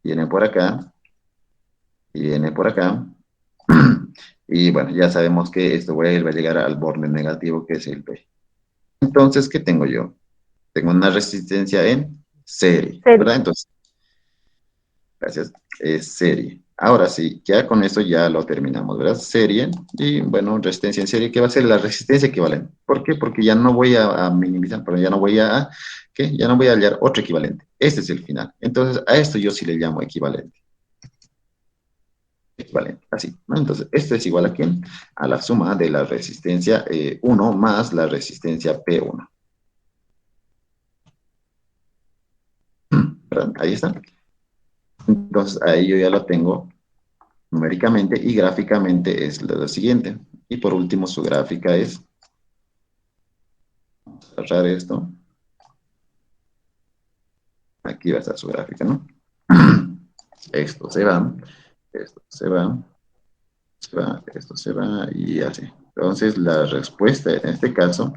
viene por acá, viene por acá. Y bueno, ya sabemos que esto va a llegar al borde negativo, que es el P. Entonces, ¿qué tengo yo? Tengo una resistencia en serie, ¿verdad? Entonces, gracias, es serie. Ahora sí, ya con esto ya lo terminamos, ¿verdad? Serie, y bueno, resistencia en serie, ¿qué va a ser la resistencia equivalente? ¿Por qué? Porque ya no voy a minimizar, pero ya no voy a, ¿qué? Ya no voy a hallar otro equivalente. Este es el final. Entonces, a esto yo sí le llamo equivalente. Equivalente, así, ¿no? Entonces, esto es igual a ¿quién? A la suma de la resistencia 1 más la resistencia P1. ¿Verdad? Ahí está. Entonces, ahí yo ya lo tengo numéricamente y gráficamente es lo siguiente. Y por último, su gráfica es, vamos a cerrar esto. Aquí va a estar su gráfica, ¿no? Esto se va, esto se va, esto se va y así. Entonces, la respuesta en este caso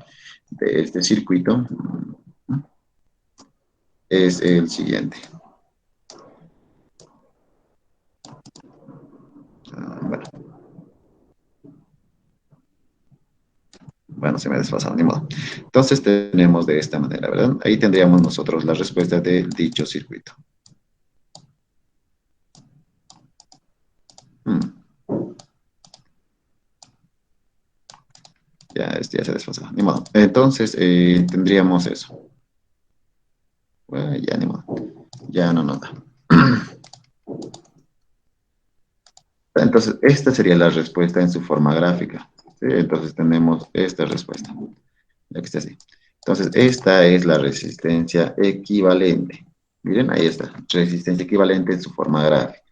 de este circuito es el siguiente. Bueno. Bueno, se me ha desfasado, ni modo. Entonces tenemos de esta manera, ¿verdad? Ahí tendríamos nosotros la respuesta de dicho circuito. Ya, este ya se desfasó, ni modo. Entonces tendríamos eso. Bueno, ya ni modo. Ya no nos da. Entonces, esta sería la respuesta en su forma gráfica. ¿Sí? Entonces tenemos esta respuesta. Ya que esté así. Entonces, esta es la resistencia equivalente. Miren, ahí está. Resistencia equivalente en su forma gráfica.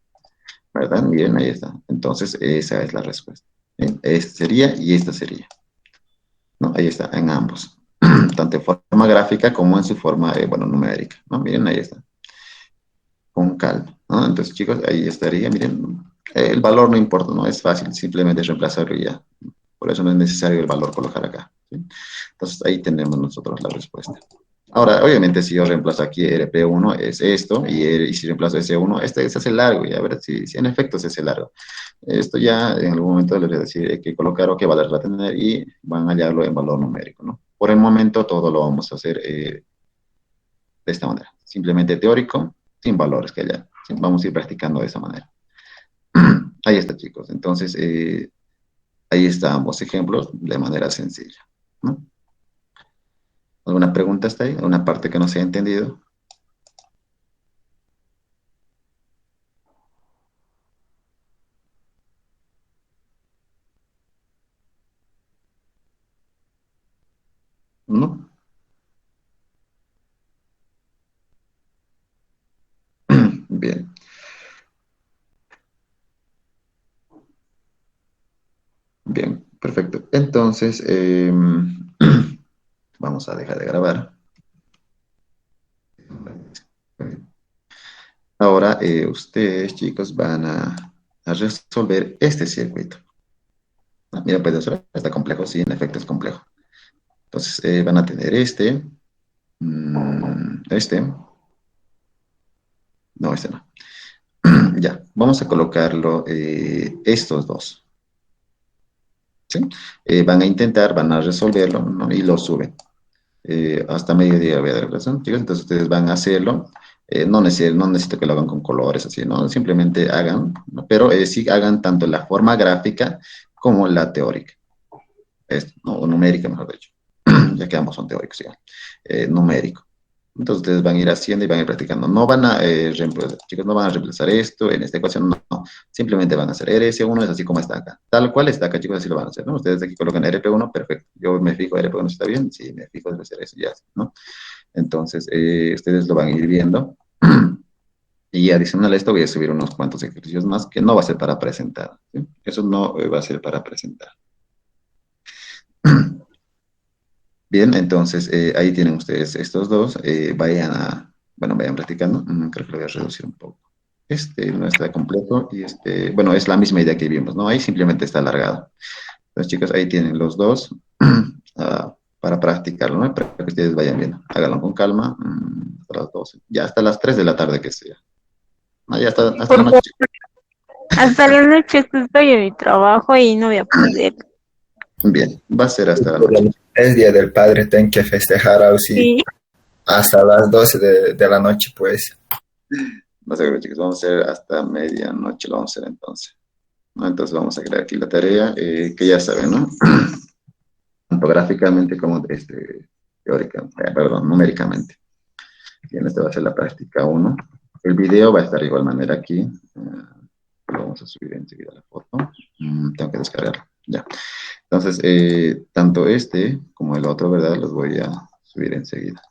¿Verdad? Miren, ahí está. Entonces, esa es la respuesta. ¿Bien? Esta sería y esta sería. ¿No? Ahí está, en ambos. Tanto en forma gráfica como en su forma, bueno, numérica. ¿No? Miren, ahí está. Con calma. ¿No? Entonces, chicos, ahí estaría. Miren, el valor no importa, ¿no? Es fácil, simplemente reemplazarlo y ya. Por eso no es necesario el valor colocar acá. ¿Sí? Entonces, ahí tenemos nosotros la respuesta. Ahora, obviamente, si yo reemplazo aquí RP1 es esto, y si reemplazo S1, este se hace largo, y a ver si en efecto se hace largo. Esto ya en algún momento les voy a decir que colocar o qué valor va a tener y van a hallarlo en valor numérico, ¿no? Por el momento todo lo vamos a hacer de esta manera, simplemente teórico, sin valores que hallar. ¿Sí? Vamos a ir practicando de esa manera. Ahí está, chicos. Entonces, ahí están ambos ejemplos de manera sencilla, ¿no? ¿Alguna pregunta hasta ahí? ¿Alguna parte que no se haya entendido? ¿No? Bien. Bien, perfecto. Entonces, vamos a dejar de grabar. Ahora, ustedes, chicos, van a resolver este circuito. Mira, pues eso está complejo, sí, en efecto es complejo. Entonces, van a tener este, no, este no. Ya, vamos a colocarlo, estos dos. ¿Sí? Van a intentar, van a resolverlo, ¿no? Y lo suben. Hasta mediodía voy a dar razón, chicos. Entonces ustedes van a hacerlo. No necesito que lo hagan con colores, así, ¿no? Simplemente hagan, ¿no? Pero sí hagan tanto la forma gráfica como la teórica. ¿No? O numérica, mejor dicho. Ya que ambos son teóricos, ya. Numérico. Entonces ustedes van a ir haciendo y van a ir practicando. No van a reemplazar, chicos, no van a reemplazar esto en esta ecuación, no. Simplemente van a hacer RS1, es así como está acá. Tal cual está acá, chicos, así lo van a hacer, ¿no? Ustedes aquí colocan RP1, perfecto. Yo me fijo, RP1 está bien, sí, me fijo, debe ser eso, ya, ¿no? Entonces, ustedes lo van a ir viendo. Y adicional a esto voy a subir unos cuantos ejercicios más que no va a ser para presentar, ¿sí? Eso no va a ser para presentar. Bien, entonces ahí tienen ustedes estos dos. Vayan practicando. Creo que lo voy a reducir un poco. Este no está completo y bueno, es la misma idea que vimos, ¿no? Ahí simplemente está alargado. Entonces, chicos, ahí tienen los dos para practicarlo, ¿no? Para que ustedes vayan viendo. Háganlo con calma. Hasta las 12. Ya hasta las 3 de la tarde que sea. No, ya hasta la Por noche. hasta la noche estoy en mi trabajo y no voy a poder. Bien, va a ser hasta la noche. El Día del Padre, ten que festejar así Sí. hasta las 12 de la noche, pues. No sé, chicos, vamos a hacer hasta medianoche, lo vamos a hacer entonces. ¿No? Entonces vamos a crear aquí la tarea, que ya saben, ¿no? Tanto gráficamente como numéricamente. Bien, esta va a ser la práctica 1. El video va a estar de igual manera aquí. Lo vamos a subir enseguida la foto. Tengo que descargarlo. Ya. Entonces, tanto este como el otro, ¿verdad? Los voy a subir enseguida.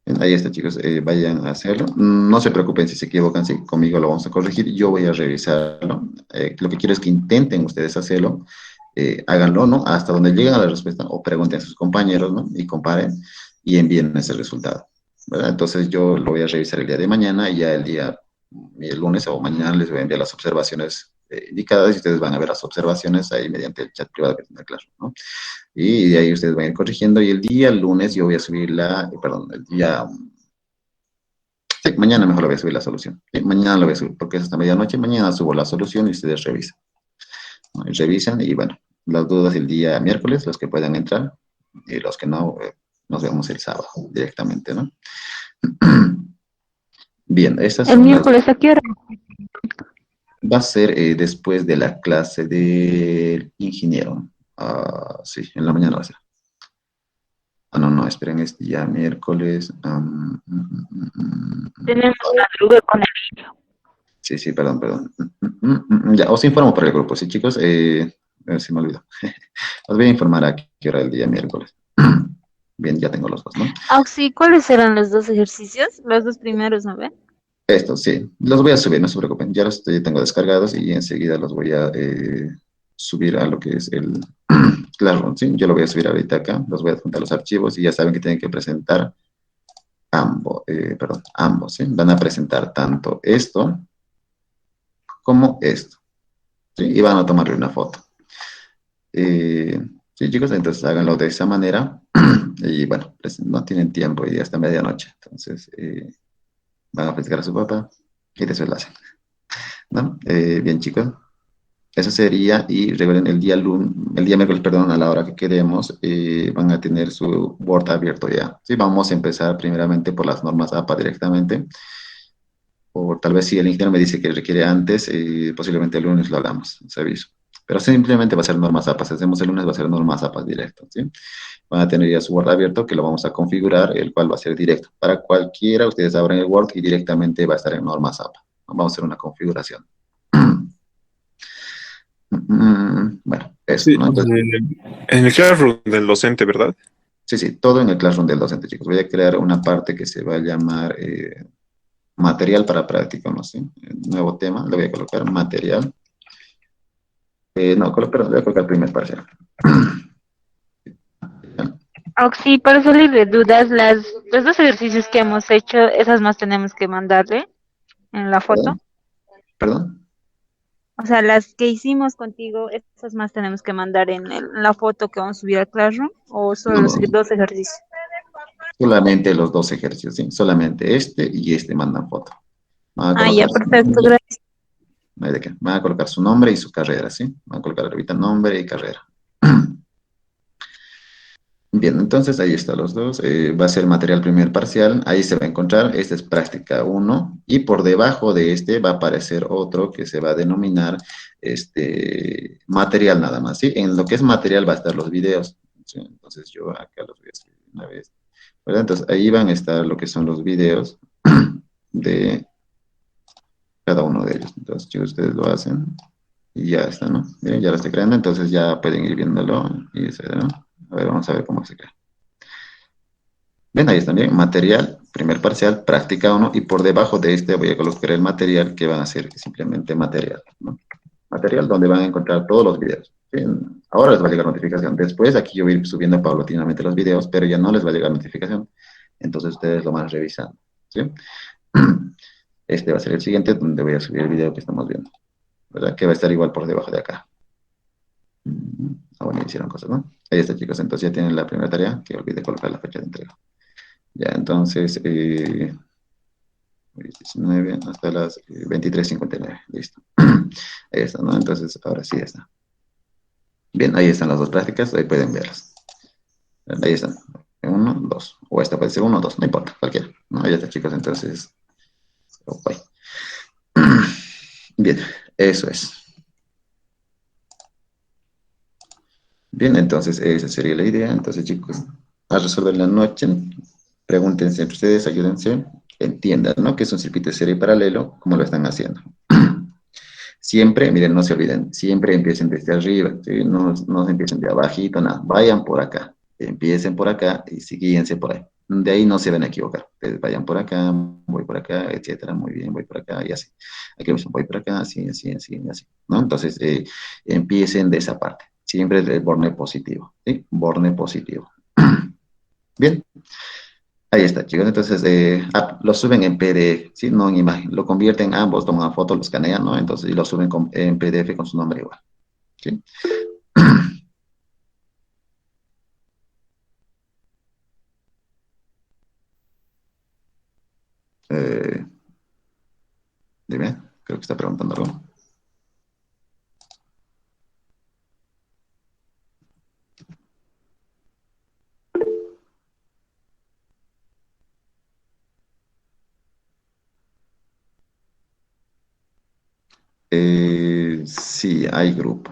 Bien, ahí está, chicos. Vayan a hacerlo. No se preocupen si se equivocan, si conmigo lo vamos a corregir. Yo voy a revisarlo. Lo que quiero es que intenten ustedes hacerlo. Háganlo, ¿no? Hasta donde lleguen a la respuesta o pregunten a sus compañeros, ¿no? Y comparen y envíen ese resultado, ¿verdad? Entonces yo lo voy a revisar el día de mañana y ya el lunes o mañana les voy a enviar las observaciones indicadas y ustedes van a ver las observaciones ahí mediante el chat privado que tiene Classroom, ¿no? Y de ahí ustedes van a ir corrigiendo y el día lunes yo voy a subir sí, mañana mejor lo voy a subir la solución. Sí, mañana lo voy a subir porque es hasta medianoche, mañana subo la solución y ustedes revisan. ¿No? Y revisan y bueno, las dudas el día miércoles, los que puedan entrar y los que no, nos vemos el sábado directamente, ¿no? Bien, estas El son miércoles, ¿a qué hora? va a ser después de la clase del ingeniero. Sí, en la mañana va a ser. No, esperen, es día miércoles. Tenemos madruga con el niño. Sí, perdón. Ya, os informo por el grupo, sí, chicos. Se me olvidó. Os voy a informar a qué hora el día miércoles. Bien, ya tengo los dos, ¿no? Auxi, ¿cuáles eran los dos ejercicios? Los dos primeros, ¿no ven? Estos, sí. Los voy a subir, no se preocupen. Ya los tengo descargados y enseguida los voy a subir a lo que es el Classroom, ¿sí? Yo lo voy a subir ahorita acá. Los voy a adjuntar los archivos y ya saben que tienen que presentar ambos, ¿sí? Van a presentar tanto esto como esto, ¿sí? Y van a tomarle una foto. Sí, chicos, entonces háganlo de esa manera. Y bueno, pues no tienen tiempo y hasta medianoche. Entonces, van a platicar a su papá y después lo hacen, ¿no? Bien, chicos. Eso sería, y recuerden, el día miércoles, perdón, a la hora que queremos, van a tener su Word abierto ya. Sí, vamos a empezar primeramente por las normas APA directamente. O tal vez si el ingeniero me dice que requiere antes, posiblemente el lunes lo hagamos, ese aviso. Pero simplemente va a ser normas APA. Si hacemos el lunes va a ser normas APA directo, ¿sí? Van a tener ya su Word abierto que lo vamos a configurar, el cual va a ser directo. Para cualquiera, ustedes abren el Word y directamente va a estar en normas APA. Vamos a hacer una configuración. Bueno, eso, Sí, ¿no? Entonces, en el Classroom del docente, ¿verdad? sí, todo en el Classroom del docente, chicos. Voy a crear una parte que se va a llamar material para práctica, ¿no? ¿Sí? Nuevo tema, le voy a colocar material. Perdón, le voy a colocar primer parcial. Auxi, para salir de dudas, los dos ejercicios que hemos hecho, esas más tenemos que mandarle en la foto. ¿Perdón? O sea, las que hicimos contigo, esas más tenemos que mandar en la foto que vamos a subir al Classroom, o solo los No. dos ejercicios. Solamente los dos ejercicios, ¿sí? Solamente este y este mandan foto. Ya, perfecto, gracias. No hay de qué. Van a colocar su nombre y su carrera, ¿sí? Van a colocar ahorita nombre y carrera. Bien, entonces ahí están los dos. Va a ser material primer parcial. Ahí se va a encontrar. Esta es práctica 1. Y por debajo de este va a aparecer otro que se va a denominar material nada más, ¿sí? En lo que es material va a estar los videos. ¿Sí? Entonces yo acá los voy a escribir una vez. ¿Verdad? Entonces ahí van a estar lo que son los videos de cada uno de ellos. Entonces, chicos, ustedes lo hacen y ya está, ¿no? Miren, ya lo estoy creando, entonces ya pueden ir viéndolo y ¿no? A ver, vamos a ver cómo se crea. Ven, ahí está bien, material, primer parcial, práctica 1, y por debajo de este voy a colocar el material que van a ser simplemente material, ¿no? material donde van a encontrar todos los videos. ¿Sí? Ahora les va a llegar notificación. Después aquí yo voy a ir subiendo paulatinamente los videos, pero ya no les va a llegar notificación. Entonces ustedes lo van revisando. ¿Sí? Este va a ser el siguiente donde voy a subir el video que estamos viendo, ¿verdad? Que va a estar igual por debajo de acá. Bueno, hicieron cosas, ¿no? Ahí está, chicos. Entonces ya tienen la primera tarea, que olvidé colocar la fecha de entrega. Ya, entonces, 19 hasta las 23:59. Listo. Ahí está, ¿no? Entonces, ahora sí ya está. Bien, ahí están las dos prácticas, ahí pueden verlas. Ahí están. 1, 2. O esta puede ser 1 o 2, no importa, cualquiera. ¿No? Ahí está, chicos, entonces. Okay. Bien, eso es. Bien, entonces esa sería la idea. Entonces, chicos, a resolver la noche, pregúntense entre ustedes, ayúdense, entiendan, ¿no? Que es un circuito de serie paralelo, como lo están haciendo. Siempre, miren, no se olviden, siempre empiecen desde arriba, ¿sí? No se empiecen de abajito, nada, vayan por acá, empiecen por acá y síguense por ahí. De ahí no se van a equivocar. Ustedes vayan por acá, voy por acá, etcétera, muy bien, voy por acá y así. Aquí voy por acá, así, ¿no? Entonces, empiecen de esa parte. Siempre el borne positivo, ¿sí? Borne positivo. Bien. Ahí está, chicos. Entonces, lo suben en PDF, ¿sí? No en imagen. Lo convierten ambos, toman una foto, lo escanean, ¿no? Entonces, y lo suben en PDF con su nombre igual. ¿Sí? Dime, creo que está preguntando algo. Sí, hay grupo.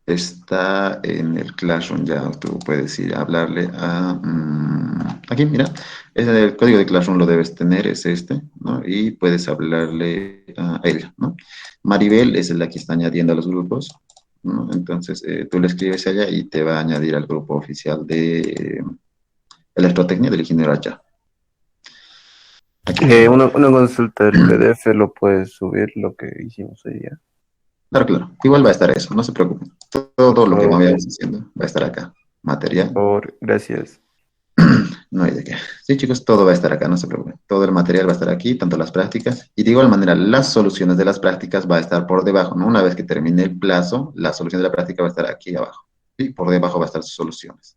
Está en el Classroom ya, tú puedes ir a hablarle a... aquí, mira, el código de Classroom lo debes tener, es este, ¿no? Y puedes hablarle a ella, ¿no? Maribel es la que está añadiendo a los grupos, ¿no? Entonces, tú le escribes a ella y te va a añadir al grupo oficial de Electrotecnia del ingeniero Hacha. Una consulta del PDF, ¿lo puedes subir lo que hicimos hoy día? Claro, igual va a estar eso, no se preocupen. Todo lo que me vayamos haciendo va a estar acá. Material. Gracias. No hay de qué. Sí, chicos, todo va a estar acá, no se preocupen. Todo el material va a estar aquí, tanto las prácticas. Y de igual manera, las soluciones de las prácticas va a estar por debajo, ¿no? Una vez que termine el plazo, la solución de la práctica va a estar aquí abajo. Y por debajo va a estar sus soluciones.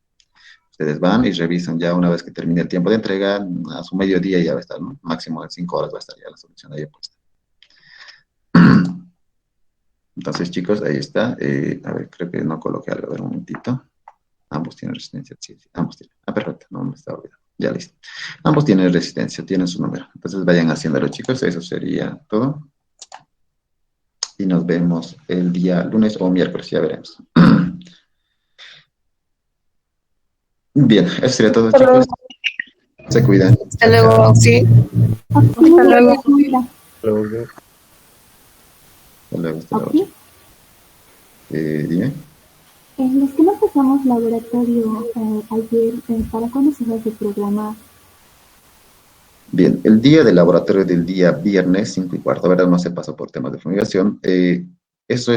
Ustedes van y revisan ya una vez que termine el tiempo de entrega, a su mediodía ya va a estar, ¿no? Máximo de 5 horas va a estar ya la solución ahí puesta. Entonces, chicos, ahí está. A ver, creo que no coloqué algo. A ver, un momentito. Ambos tienen resistencia. Sí, ambos tienen. Perfecto. No me estaba olvidando. Ya listo. Ambos tienen resistencia, tienen su número. Entonces, vayan haciéndolo, chicos. Eso sería todo. Y nos vemos el día lunes o miércoles. Ya veremos. Bien, eso sería todo, chicos. Se cuidan. Hasta luego. Sí. Hasta luego. Hasta luego. Dime. Los que no pasamos laboratorio ayer, ¿para cuándo se va a programa? Bien, el día del laboratorio del día viernes 5:15, ¿verdad? No se pasó por temas de fumigación. Eso es